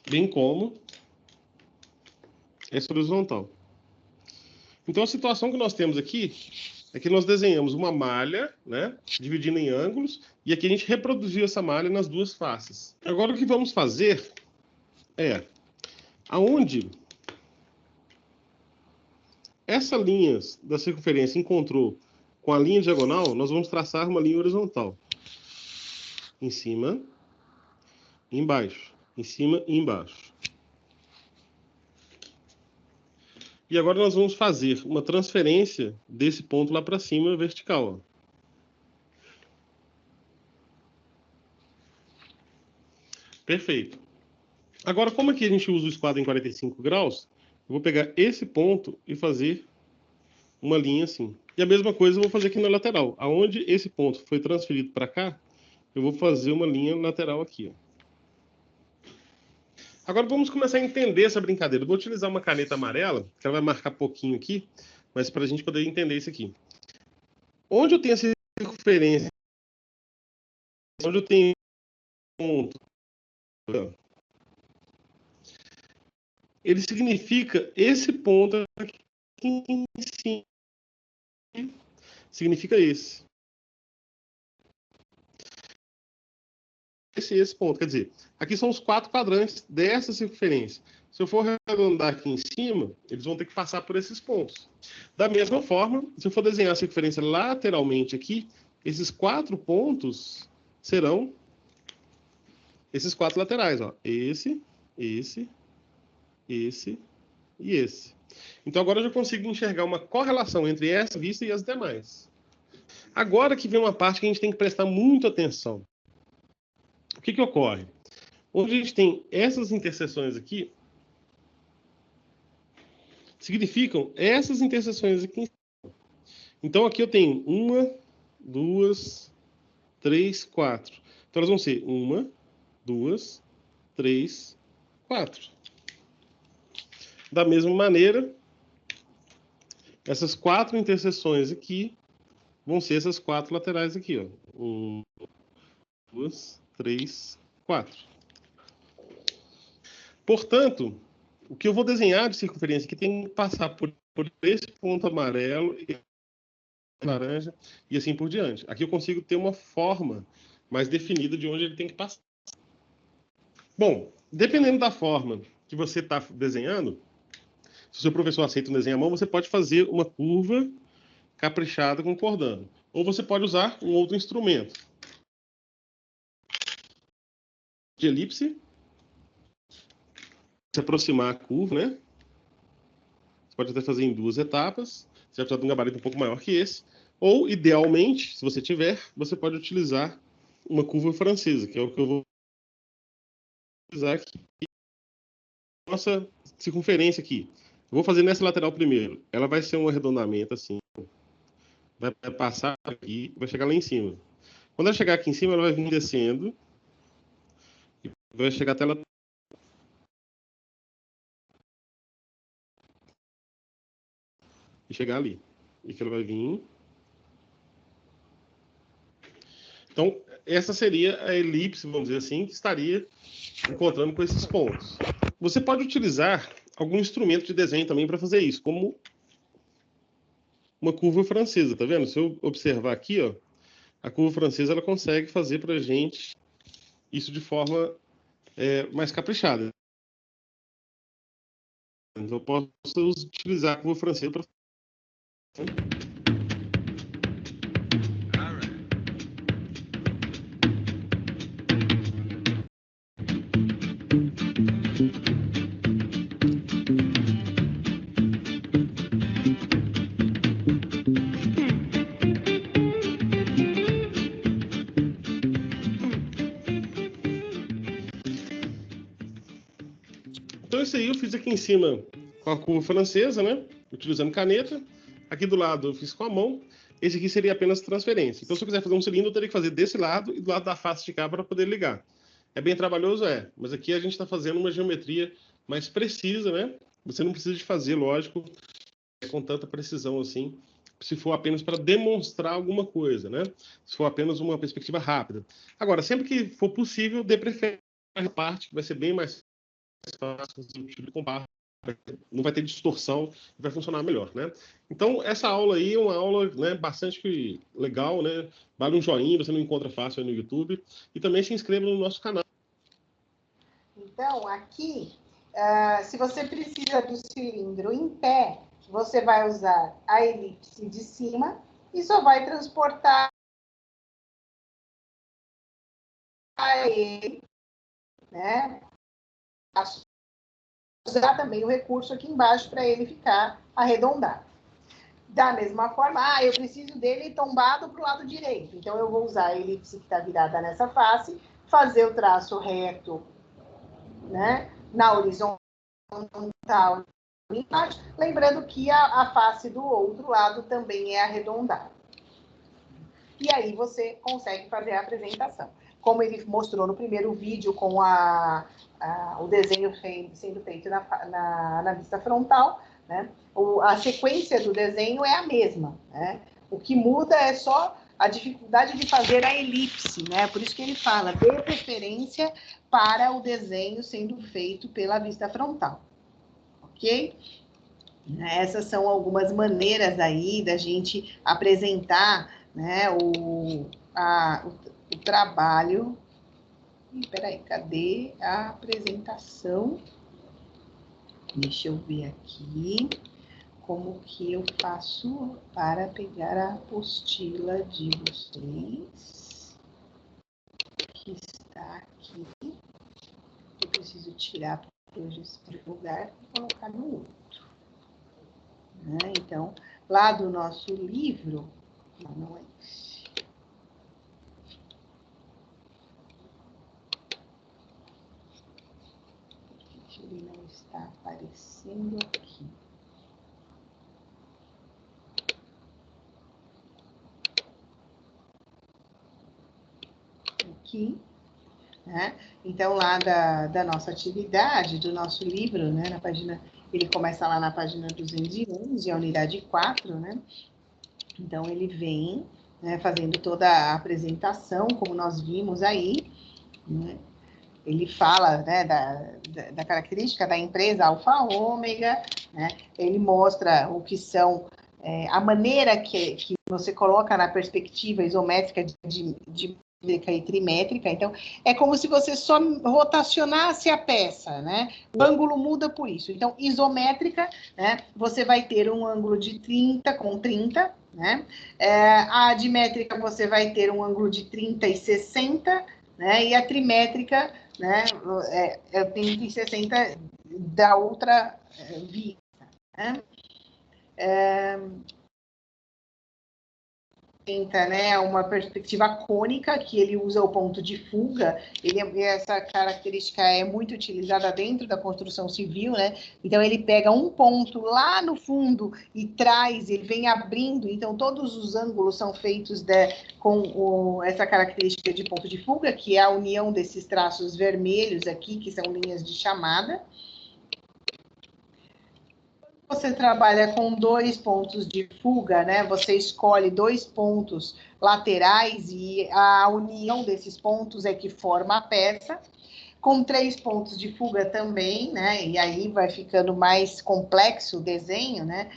Bem como essa horizontal. Então a situação que nós temos aqui é que nós desenhamos uma malha, né, dividindo em ângulos, e aqui a gente reproduziu essa malha nas duas faces. Agora o que vamos fazer é, aonde essa linha da circunferência encontrou com a linha diagonal, nós vamos traçar uma linha horizontal. Em cima, embaixo. Em cima e embaixo. E agora nós vamos fazer uma transferência desse ponto lá para cima, vertical. Ó. Perfeito. Agora, como aqui a gente usa o esquadro em 45 graus, eu vou pegar esse ponto e fazer uma linha assim. E a mesma coisa eu vou fazer aqui na lateral. Aonde esse ponto foi transferido para cá, eu vou fazer uma linha lateral aqui. Ó. Agora vamos começar a entender essa brincadeira. Eu vou utilizar uma caneta amarela, que ela vai marcar pouquinho aqui, mas para a gente poder entender isso aqui. Onde eu tenho essa circunferência, onde eu tenho ponto, ele significa esse ponto aqui em cima. Significa esse. Esse ponto. Quer dizer, aqui são os 4 quadrantes dessa circunferência. Se eu for arredondar aqui em cima, eles vão ter que passar por esses pontos. Da mesma forma, se eu for desenhar a circunferência lateralmente aqui, esses 4 pontos serão esses 4 laterais. Ó. Esse e esse. Então agora eu já consigo enxergar uma correlação entre essa vista e as demais. Agora que vem uma parte que a gente tem que prestar muita atenção. O que ocorre? Onde a gente tem essas interseções aqui, significam essas interseções aqui. Então aqui eu tenho 1, 2, 3, 4. Então elas vão ser 1, 2, 3, 4. Da mesma maneira, essas 4 interseções aqui vão ser essas 4 laterais aqui. Ó. 1, 2, 3, 4. Portanto, o que eu vou desenhar de circunferência aqui tem que passar por esse ponto amarelo e laranja e assim por diante. Aqui eu consigo ter uma forma mais definida de onde ele tem que passar. Bom, dependendo da forma que você está desenhando, se o seu professor aceita um desenho à mão, você pode fazer uma curva caprichada concordando. Ou você pode usar um outro instrumento. De elipse. Se aproximar a curva, né? Você pode até fazer em 2 etapas. Você vai precisar de um gabarito um pouco maior que esse. Ou, idealmente, se você tiver, você pode utilizar uma curva francesa, que é o que eu vou utilizar aqui. Nossa circunferência aqui. Eu vou fazer nessa lateral primeiro. Ela vai ser um arredondamento assim. Vai passar aqui, vai chegar lá em cima. Quando ela chegar aqui em cima, ela vai vir descendo. E vai chegar até lá. E chegar ali. E que ela vai vir. Então, essa seria a elipse, vamos dizer assim, que estaria encontrando com esses pontos. Você pode utilizar algum instrumento de desenho também para fazer isso, como uma curva francesa, tá vendo? Se eu observar aqui, ó, a curva francesa ela consegue fazer para a gente isso de forma mais caprichada. Então, eu posso utilizar a curva francesa para... Então, isso aí eu fiz aqui em cima com a curva francesa, né? Utilizando caneta. Aqui do lado eu fiz com a mão. Esse aqui seria apenas transferência. Então, se eu quiser fazer um cilindro, eu teria que fazer desse lado e do lado da face de cá para poder ligar. É bem trabalhoso? É. Mas aqui a gente está fazendo uma geometria mais precisa, né? Você não precisa de fazer, lógico, com tanta precisão assim, se for apenas para demonstrar alguma coisa, né? Se for apenas uma perspectiva rápida. Agora, sempre que for possível, dê preferência à parte, que vai ser bem mais fácil, tipo de comparar, não vai ter distorção, vai funcionar melhor, né? Então, essa aula aí é uma aula, né, bastante legal, né? Vale um joinha, você não encontra fácil aí no YouTube. E também se inscreva no nosso canal. Então, aqui, se você precisa do cilindro em pé, você vai usar a elipse de cima e só vai transportar ele né, usar também o recurso aqui embaixo para ele ficar arredondado. Da mesma forma, eu preciso dele tombado para o lado direito. Então, eu vou usar a elipse que está virada nessa face, fazer o traço reto, né, na horizontal embaixo, lembrando que a face do outro lado também é arredondada. E aí você consegue fazer a apresentação. Como ele mostrou no primeiro vídeo com o desenho sendo feito na vista frontal, né? A sequência do desenho é a mesma, né? O que muda é só a dificuldade de fazer a elipse, né? Por isso que ele fala, dê preferência para o desenho sendo feito pela vista frontal, ok? Essas são algumas maneiras aí da gente apresentar, né, o trabalho. Peraí, cadê a apresentação? Deixa eu ver aqui como que eu faço para pegar a apostila de vocês, que está aqui. Eu preciso tirar hoje esse lugar e colocar no outro. Né? Então, lá do nosso livro, não é esse. Ele não está aparecendo aqui. Aqui, né? Então, lá da nossa atividade, do nosso livro, né? Na página, ele começa lá na página 211, a unidade 4, né? Então, ele vem, né, fazendo toda a apresentação, como nós vimos aí, né? Ele fala, né, da característica da empresa alfa-ômega, né? Ele mostra o que são, a maneira que você coloca na perspectiva isométrica de e trimétrica. Então, é como se você só rotacionasse a peça, né? O ângulo muda por isso. Então, isométrica, né? Você vai ter um ângulo de 30 com 30, né? A dimétrica, você vai ter um ângulo de 30 e 60, né? E a trimétrica, né? É 30 e 60 da outra vista, né? Né, uma perspectiva cônica, que ele usa o ponto de fuga, essa característica é muito utilizada dentro da construção civil, né? Então, ele pega um ponto lá no fundo e traz, ele vem abrindo, então todos os ângulos são feitos com essa característica de ponto de fuga, que é a união desses traços vermelhos aqui, que são linhas de chamada. Você trabalha com 2 pontos de fuga, né? Você escolhe 2 pontos laterais e a união desses pontos é que forma a peça. Com 3 pontos de fuga também, né? E aí vai ficando mais complexo o desenho, né?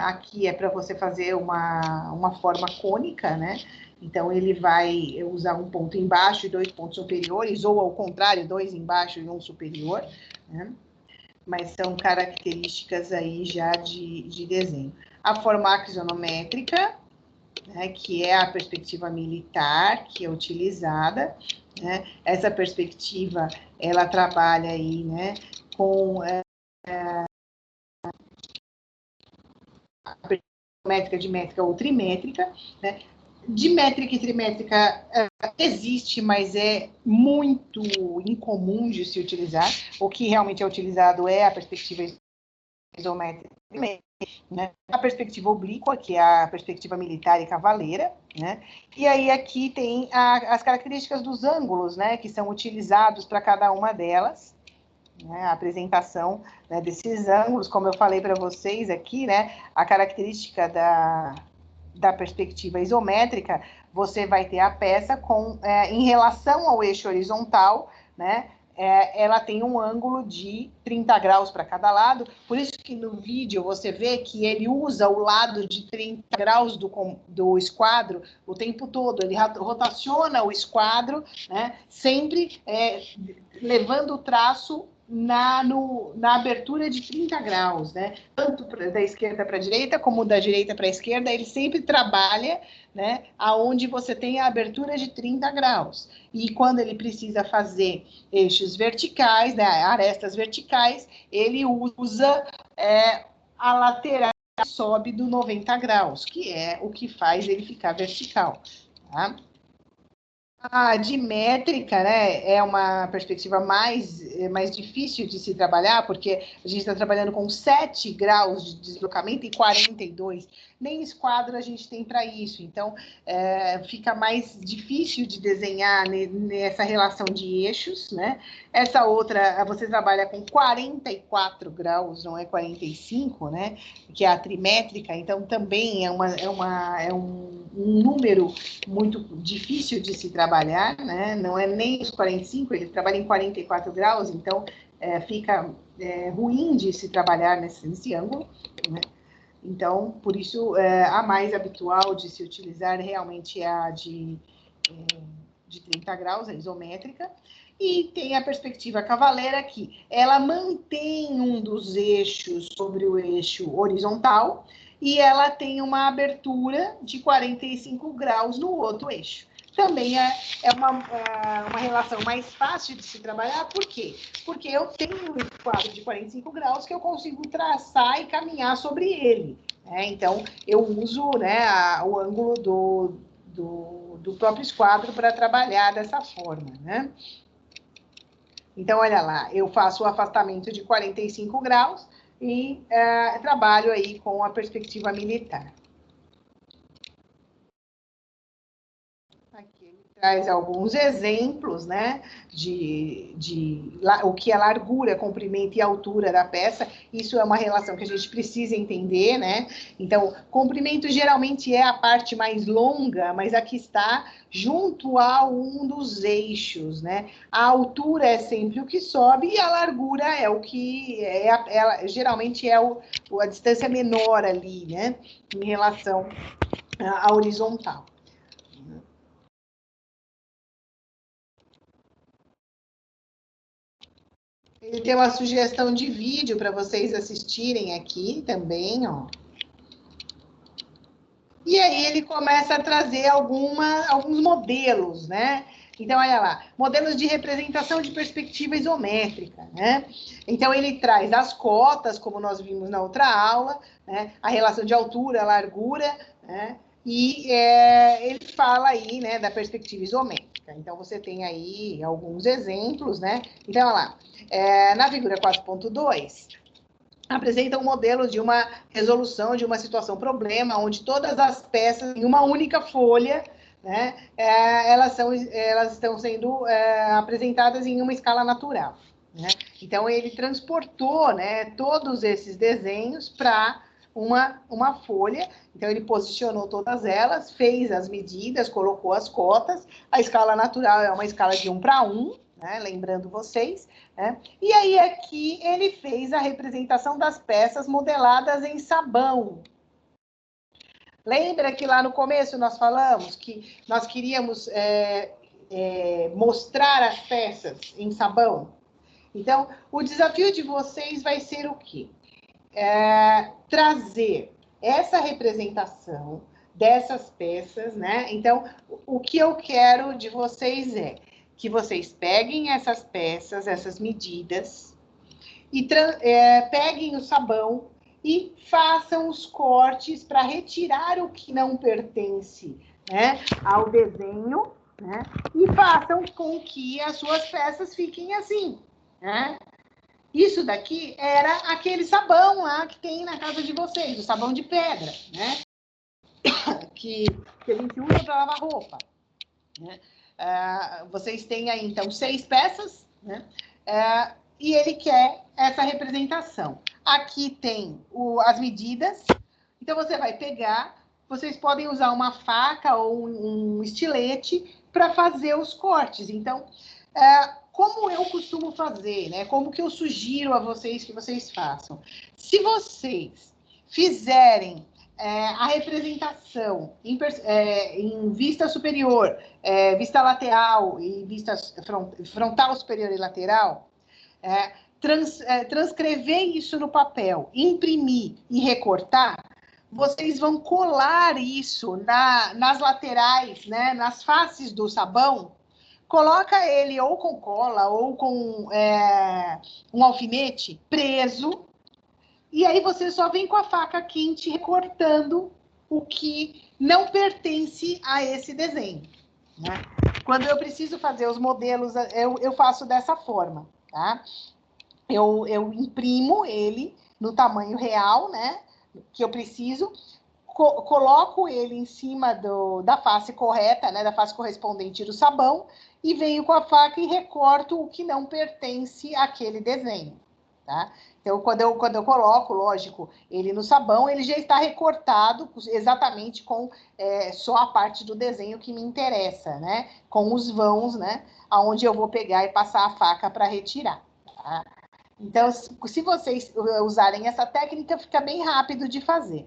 Aqui é para você fazer uma forma cônica, né? Então, ele vai usar um ponto embaixo e 2 pontos superiores, ou ao contrário, 2 embaixo e 1 superior, né? Mas são características aí já de desenho. A forma axonométrica, né, que é a perspectiva militar, que é utilizada, né? Essa perspectiva, ela trabalha aí, né, com a perspectiva dimétrica ou trimétrica, né? Dimétrica e trimétrica existe, mas é muito incomum de se utilizar. O que realmente é utilizado é a perspectiva isométrica, né? A perspectiva oblíqua, que é a perspectiva militar e cavaleira, né? E aí aqui tem as características dos ângulos, né, que são utilizados para cada uma delas, né? A apresentação, né, desses ângulos, como eu falei para vocês aqui, né, a característica da perspectiva isométrica, você vai ter a peça em relação ao eixo horizontal, né? Ela tem um ângulo de 30 graus para cada lado, por isso que no vídeo você vê que ele usa o lado de 30 graus do esquadro o tempo todo, ele rotaciona o esquadro, né? Sempre levando o traço na abertura de 30 graus, né? Tanto da esquerda para a direita, como da direita para a esquerda, ele sempre trabalha, né, aonde você tem a abertura de 30 graus. E quando ele precisa fazer eixos verticais, né, arestas verticais, ele usa a lateral que sobe do 90 graus, que é o que faz ele ficar vertical, tá? A dimétrica, né, é uma perspectiva mais difícil de se trabalhar, porque a gente está trabalhando com 7 graus de deslocamento e 42. Nem esquadro a gente tem para isso. Então, fica mais difícil de desenhar nessa relação de eixos, né? Essa outra, você trabalha com 44 graus, não é 45, né? Que é a trimétrica. Então, também é um número muito difícil de se trabalhar, né? Não é nem os 45, ele trabalha em 44 graus, então fica ruim de se trabalhar nesse ângulo, né? Então, por isso, a mais habitual de se utilizar realmente é a de 30 graus, a isométrica, e tem a perspectiva cavaleira que ela mantém um dos eixos sobre o eixo horizontal, e ela tem uma abertura de 45 graus no outro eixo. Também é uma relação mais fácil de se trabalhar, por quê? Porque eu tenho um quadro de 45 graus que eu consigo traçar e caminhar sobre ele, né? Então, eu uso, né, o ângulo do próprio esquadro para trabalhar dessa forma, né? Então, olha lá, eu faço o afastamento de 45 graus, e trabalho aí com a perspectiva militar. Aqui ele traz alguns exemplos, né, de o que é largura, comprimento e altura da peça. Isso é uma relação que a gente precisa entender, né? Então, comprimento geralmente é a parte mais longa, mas aqui está junto a um dos eixos, né? A altura é sempre o que sobe e a largura é o que geralmente é a distância menor ali, né? Em relação à horizontal. Ele tem uma sugestão de vídeo para vocês assistirem aqui também, ó. E aí ele começa a trazer alguns modelos, né? Então, olha lá, modelos de representação de perspectiva isométrica, né? Então, ele traz as cotas, como nós vimos na outra aula, né? A relação de altura, largura, né? E ele fala aí, né, da perspectiva isométrica. Então, você tem aí alguns exemplos, né? Então, olha lá, na figura 4.2, apresenta um modelo de uma resolução de uma situação-problema, onde todas as peças, em uma única folha, né, elas estão sendo apresentadas em uma escala natural, né? Então, ele transportou, né, todos esses desenhos para uma folha. Então, ele posicionou todas elas, fez as medidas, colocou as cotas. A escala natural é uma escala de 1:1, né, lembrando vocês, né? E aí aqui ele fez a representação das peças modeladas em sabão. Lembra que lá no começo nós falamos que nós queríamos mostrar as peças em sabão? Então, o desafio de vocês vai ser o quê? Trazer essa representação dessas peças, né? Então, o que eu quero de vocês é que vocês peguem essas peças, essas medidas, e peguem o sabão e façam os cortes para retirar o que não pertence, né, ao desenho, né, e façam com que as suas peças fiquem assim, né? Isso daqui era aquele sabão lá que tem na casa de vocês, o sabão de pedra, né? Que a gente usa para lavar roupa, né? Vocês têm aí, então, 6 peças, né? E ele quer essa representação. Aqui tem as medidas. Então, você vai pegar, vocês podem usar uma faca ou um estilete para fazer os cortes. Então, como eu costumo fazer, né? Como que eu sugiro a vocês que vocês façam? Se vocês fizerem a representação em vista superior, vista lateral e vista frontal superior e lateral, transcrever isso no papel, imprimir e recortar, vocês vão colar isso nas laterais, né, nas faces do sabão, coloca ele ou com cola ou com um alfinete preso, e aí você só vem com a faca quente recortando o que não pertence a esse desenho, né? Quando eu preciso fazer os modelos, eu faço dessa forma, tá? Eu imprimo ele no tamanho real, né? Que eu preciso, coloco ele em cima da face correta, né? Da face correspondente do sabão, e venho com a faca e recorto o que não pertence àquele desenho, tá? Então, quando eu coloco, lógico, ele no sabão, ele já está recortado exatamente com só a parte do desenho que me interessa, né? Com os vãos, né? Aonde eu vou pegar e passar a faca para retirar, tá? Então, se vocês usarem essa técnica, fica bem rápido de fazer.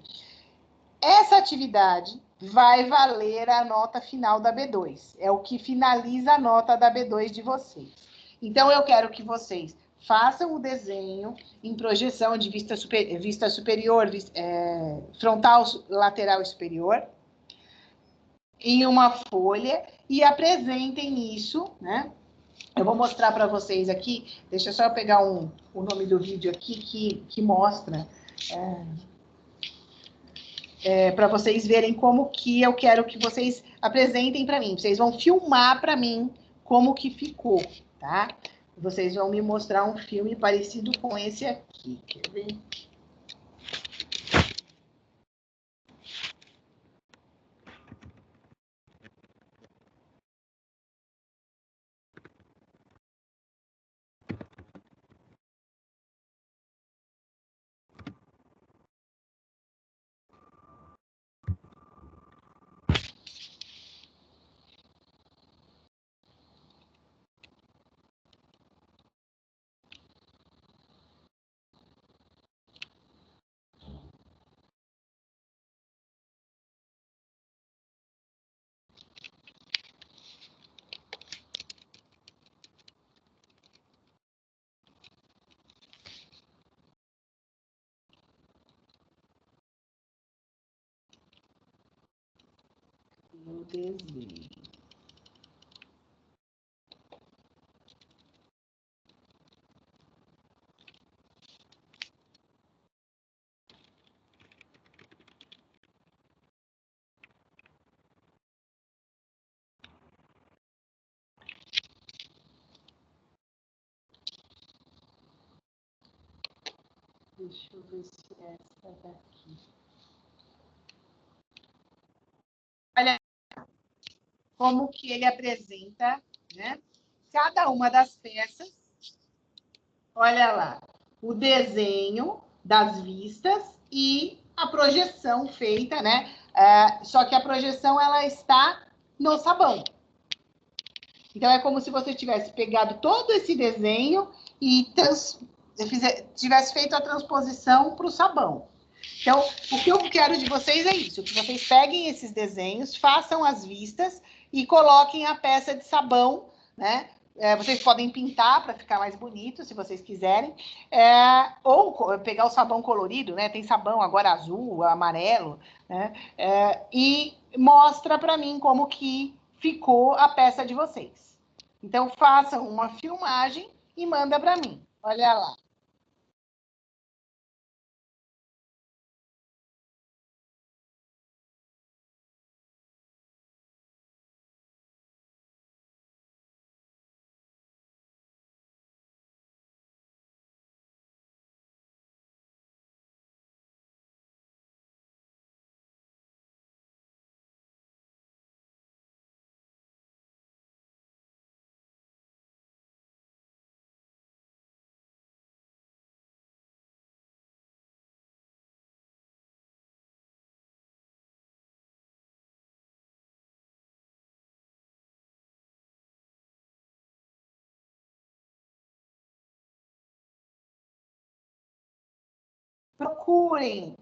Essa atividade vai valer a nota final da B2. É o que finaliza a nota da B2 de vocês. Então, eu quero que vocês façam o desenho em projeção de vista superior, frontal, lateral e superior, em uma folha, e apresentem isso, né? Eu vou mostrar para vocês aqui, deixa eu só pegar o nome do vídeo aqui que mostra, para vocês verem como que eu quero que vocês apresentem para mim. Vocês vão filmar para mim como que ficou, tá? Vocês vão me mostrar um filme parecido com esse aqui, quer ver? O desenho. Deixa eu ver se é essa daqui. Olha como que ele apresenta, né? Cada uma das peças. Olha lá, o desenho das vistas e a projeção feita, né? Só que a projeção, ela está no sabão. Então, é como se você tivesse pegado todo esse desenho e tivesse feito a transposição para o sabão. Então, o que eu quero de vocês é isso, que vocês peguem esses desenhos, façam as vistas e coloquem a peça de sabão, né? Vocês podem pintar para ficar mais bonito, se vocês quiserem, ou pegar o sabão colorido, né? Tem sabão agora azul, amarelo, né? E mostra para mim como que ficou a peça de vocês. Então, façam uma filmagem e manda para mim. Olha lá. Procurem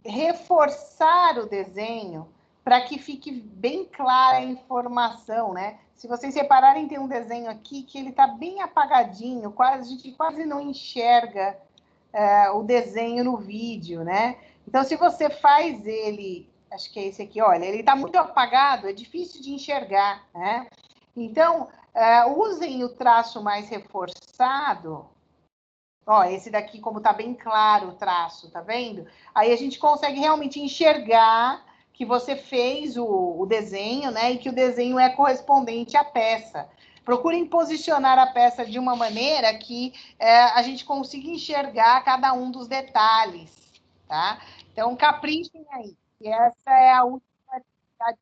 reforçar o desenho para que fique bem clara a informação, né? Se vocês repararem, tem um desenho aqui que ele está bem apagadinho, a gente quase não enxerga o desenho no vídeo, né? Então, se você faz ele, acho que é esse aqui, olha, ele está muito apagado, é difícil de enxergar, né? Então, usem o traço mais reforçado. Ó, esse daqui, como está bem claro o traço, tá vendo? Aí a gente consegue realmente enxergar que você fez o desenho, né? E que o desenho é correspondente à peça. Procurem posicionar a peça de uma maneira que a gente consiga enxergar cada um dos detalhes, tá? Então, caprichem aí. E essa é a última atividade.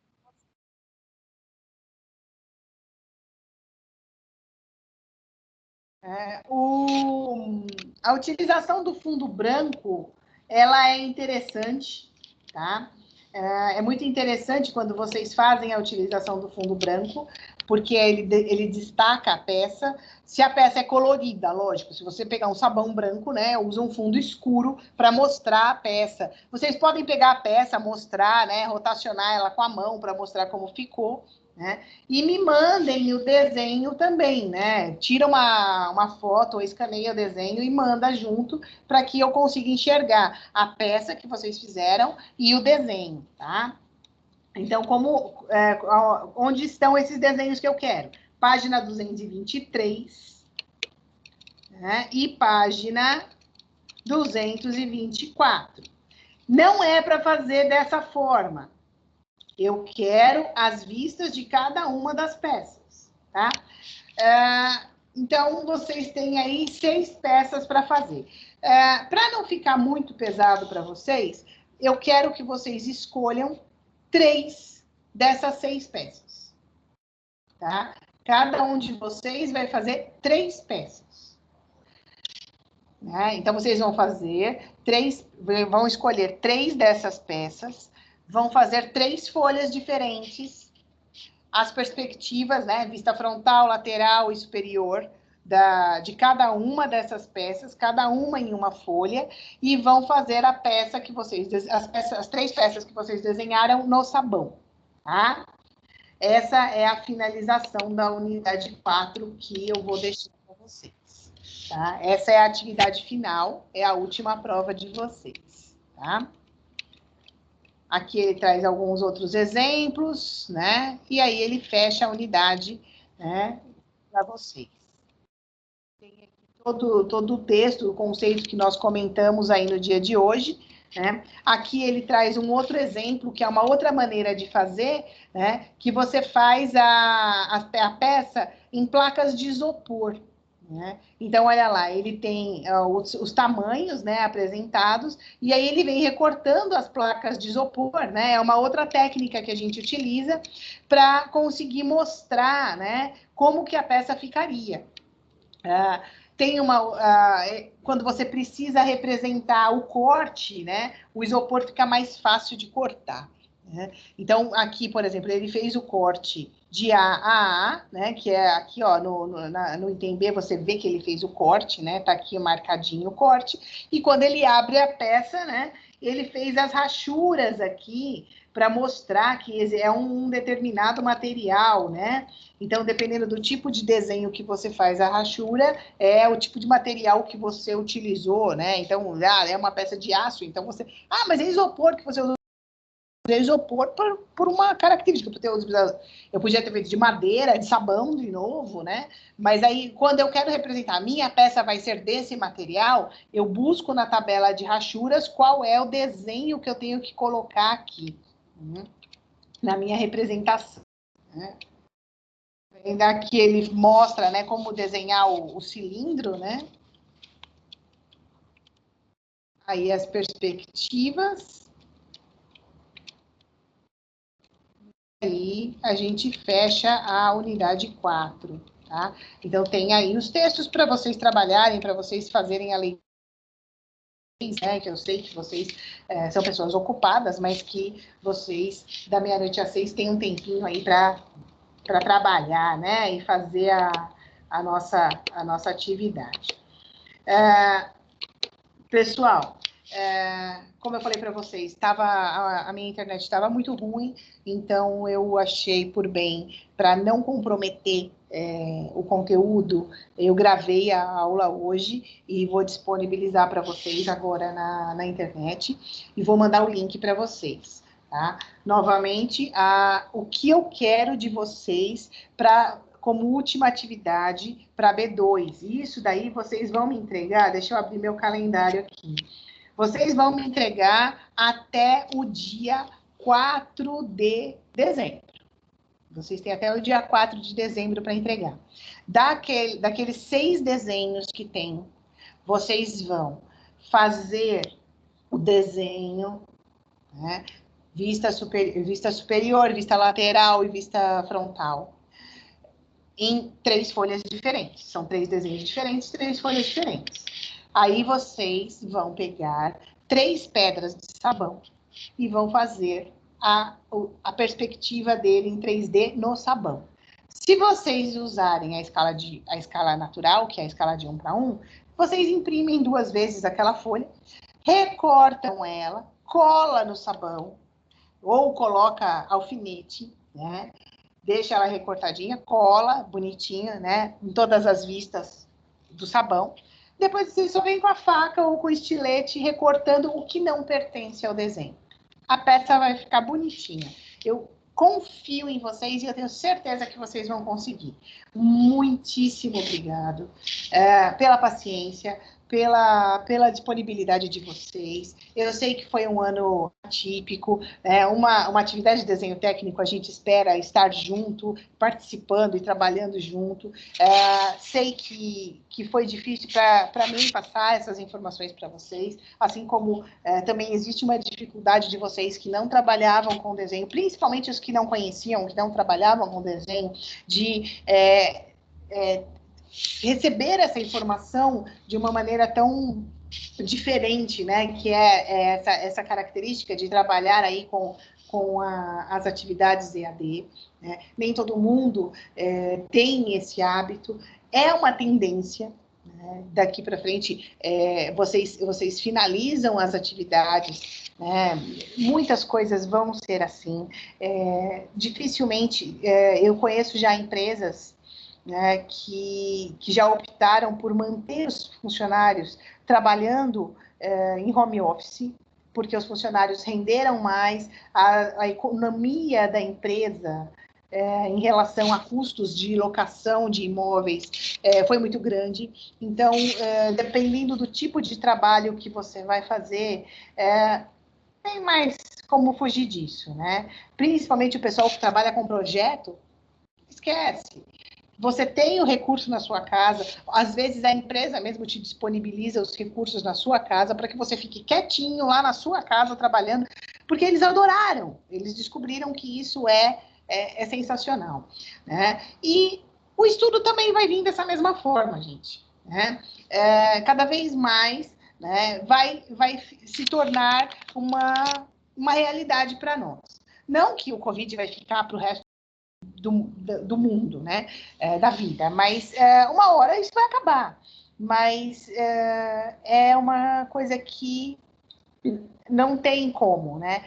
A utilização do fundo branco, ela é interessante, tá? É muito interessante quando vocês fazem a utilização do fundo branco, porque ele destaca a peça. Se a peça é colorida, lógico, se você pegar um sabão branco, né, usa um fundo escuro para mostrar a peça. Vocês podem pegar a peça, mostrar, né, rotacionar ela com a mão para mostrar como ficou, né? E me mandem o desenho também, né? Tira uma foto ou escaneia o desenho e manda junto para que eu consiga enxergar a peça que vocês fizeram e o desenho, tá? Então, onde estão esses desenhos que eu quero? Página 223, né? E página 224. Não é para fazer dessa forma. Eu quero as vistas de cada uma das peças, tá? Então, vocês têm aí 6 peças para fazer. Para não ficar muito pesado para vocês, eu quero que vocês escolham 3 dessas 6 peças, tá? Cada um de vocês vai fazer 3 peças. Né? Então, vocês vão vão escolher 3 dessas peças, vão fazer 3 folhas diferentes, as perspectivas, né, vista frontal, lateral e superior, de cada uma dessas peças, cada uma em uma folha, e vão fazer a peça que as 3 peças que vocês desenharam no sabão, tá? Essa é a finalização da unidade 4 que eu vou deixar para vocês. Tá? Essa é a atividade final, é a última prova de vocês, tá? Aqui ele traz alguns outros exemplos, né? E aí ele fecha a unidade, né, para vocês. Tem aqui todo o texto, o conceito que nós comentamos aí no dia de hoje, né? Aqui ele traz um outro exemplo, que é uma outra maneira de fazer, né? Que você faz a peça em placas de isopor. Né? Então, olha lá, ele tem os tamanhos, né, apresentados, e aí ele vem recortando as placas de isopor, né? É uma outra técnica que a gente utiliza para conseguir mostrar, né, como que a peça ficaria. Quando você precisa representar o corte, né, o isopor fica mais fácil de cortar. Né? Então, aqui, por exemplo, ele fez o corte de A a A, né, que é aqui, ó, no item B, você vê que ele fez o corte, né, tá aqui marcadinho o corte, e quando ele abre a peça, né, ele fez as rachuras aqui, para mostrar que é um determinado material, né, então, dependendo do tipo de desenho que você faz a rachura, é o tipo de material que você utilizou, né, então, é uma peça de aço, então você, mas é isopor que você usou, isopor por uma característica. Eu podia ter feito de madeira, de sabão, de novo, né? Mas aí, quando eu quero representar, a minha peça vai ser desse material, eu busco na tabela de rachuras qual é o desenho que eu tenho que colocar aqui, na minha representação. Né? Ainda aqui ele mostra, né, como desenhar o cilindro, né? Aí as perspectivas. Aí a gente fecha a unidade 4, tá? Então, tem aí os textos para vocês trabalharem, para vocês fazerem a leitura, né? Que eu sei que vocês são pessoas ocupadas, mas que vocês, da meia-noite às 6, têm um tempinho aí para trabalhar, né? E fazer a nossa atividade. Pessoal, como eu falei para vocês, a minha internet estava muito ruim, então eu achei por bem, para não comprometer o conteúdo, eu gravei a aula hoje e vou disponibilizar para vocês agora na internet e vou mandar o link para vocês. Tá? Novamente, o que eu quero de vocês como última atividade para B2. Isso daí vocês vão me entregar, deixa eu abrir meu calendário aqui. Vocês vão me entregar até o dia 4 de dezembro. Vocês têm até o dia 4 de dezembro para entregar. Daqueles 6 desenhos que tem, vocês vão fazer o desenho, né? Vista superior, vista lateral e vista frontal, em 3 folhas diferentes. São 3 desenhos diferentes, 3 folhas diferentes. Aí vocês vão pegar 3 pedras de sabão e vão fazer a perspectiva dele em 3D no sabão. Se vocês usarem a escala natural, que é a escala de 1 para 1, vocês imprimem 2 vezes aquela folha, recortam ela, cola no sabão, ou coloca alfinete, né? Deixa ela recortadinha, cola, bonitinha, né? Em todas as vistas do sabão. Depois vocês só vêm com a faca ou com o estilete recortando o que não pertence ao desenho. A peça vai ficar bonitinha. Eu confio em vocês e eu tenho certeza que vocês vão conseguir. Muitíssimo obrigado pela paciência, pela disponibilidade de vocês. Eu sei que foi um ano atípico, uma atividade de desenho técnico, a gente espera estar junto, participando e trabalhando junto. Sei que foi difícil para mim passar essas informações para vocês, assim como também existe uma dificuldade de vocês que não trabalhavam com desenho, principalmente os que não conheciam, que não trabalhavam com desenho, de receber essa informação de uma maneira tão diferente, né? Que é essa característica de trabalhar aí com as atividades EAD. Né? Nem todo mundo tem esse hábito. É uma tendência. Né? Daqui para frente, vocês finalizam as atividades. Né? Muitas coisas vão ser assim. Dificilmente, eu conheço já empresas, né, que já optaram por manter os funcionários trabalhando em home office, porque os funcionários renderam mais, a economia da empresa em relação a custos de locação de imóveis foi muito grande. Então, dependendo do tipo de trabalho que você vai fazer, tem mais como fugir disso, né? Principalmente o pessoal que trabalha com projeto, esquece. Você tem o recurso na sua casa, às vezes a empresa mesmo te disponibiliza os recursos na sua casa para que você fique quietinho lá na sua casa trabalhando, porque eles adoraram, eles descobriram que isso é sensacional. Né? E o estudo também vai vir dessa mesma forma, gente. Né? Cada vez mais, né, vai se tornar uma realidade para nós. Não que o Covid vai ficar para o resto do mundo, né? Da vida, mas uma hora isso vai acabar. Mas é uma coisa que não tem como, né?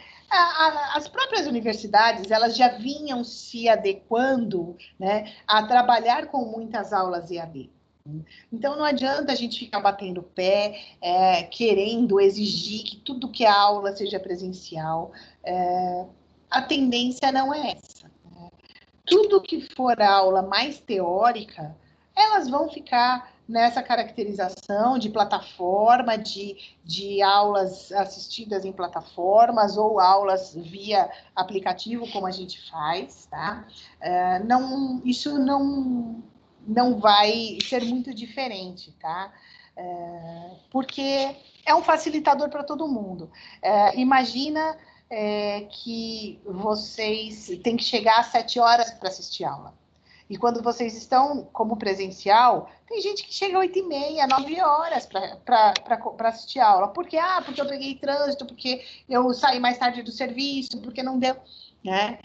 As próprias universidades, elas já vinham se adequando, né, a trabalhar com muitas aulas EAD. Então, não adianta a gente ficar batendo o pé, querendo exigir que tudo que é aula seja presencial. A tendência não é essa. Tudo que for aula mais teórica, elas vão ficar nessa caracterização de plataforma, de aulas assistidas em plataformas ou aulas via aplicativo, como a gente faz, tá? Isso não vai ser muito diferente, tá? Porque é um facilitador para todo mundo. Imagina que vocês têm que chegar às 7 horas para assistir aula. E quando vocês estão como presencial, tem gente que chega às 8h30, 9 horas para assistir aula. Por quê? Porque eu peguei trânsito, porque eu saí mais tarde do serviço, porque não deu. Né?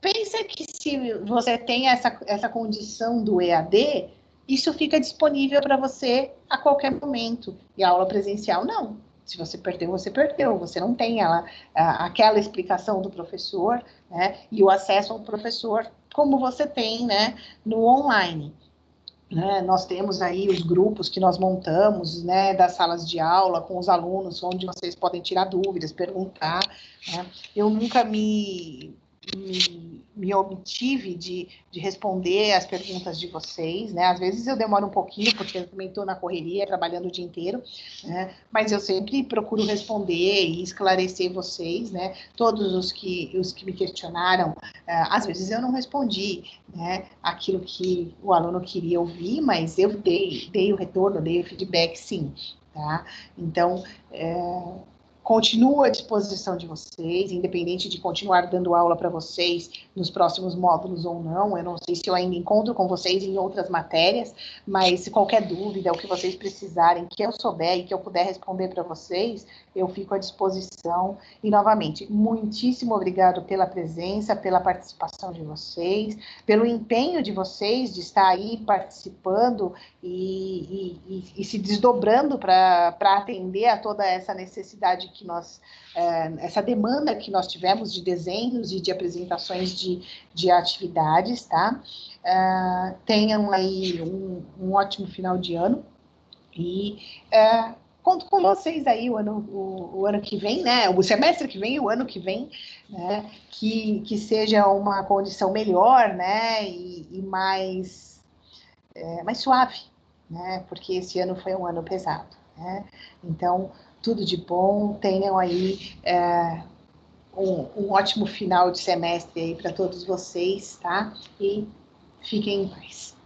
Pensa que se você tem essa condição do EAD, isso fica disponível para você a qualquer momento. E a aula presencial, não. Se você perdeu, você perdeu. Você não tem aquela explicação do professor, né, e o acesso ao professor como você tem, né, no online. Né, nós temos aí os grupos que nós montamos, né, das salas de aula com os alunos, onde vocês podem tirar dúvidas, perguntar. Né. Eu nunca me obtive de responder as perguntas de vocês, né? Às vezes eu demoro um pouquinho, porque eu também estou na correria, trabalhando o dia inteiro, né? Mas eu sempre procuro responder e esclarecer vocês, né? Todos os que me questionaram, às vezes eu não respondi, né, aquilo que o aluno queria ouvir, mas eu dei o retorno, dei o feedback, sim, tá? Então, continuo à disposição de vocês, independente de continuar dando aula para vocês nos próximos módulos ou não. Eu não sei se eu ainda encontro com vocês em outras matérias, mas se qualquer dúvida, o que vocês precisarem, que eu souber e que eu puder responder para vocês, eu fico à disposição. E, novamente, muitíssimo obrigado pela presença, pela participação de vocês, pelo empenho de vocês de estar aí participando e se desdobrando para atender a toda essa necessidade que nós, essa demanda que nós tivemos de desenhos e de apresentações de atividades, tá? Tenham aí um ótimo final de ano e conto com vocês aí o ano que vem, né? O semestre que vem e o ano que vem, né? Que seja uma condição melhor, né? E mais suave, né? Porque esse ano foi um ano pesado, né? Então, tudo de bom, tenham aí um ótimo final de semestre aí para todos vocês, tá? E fiquem em paz.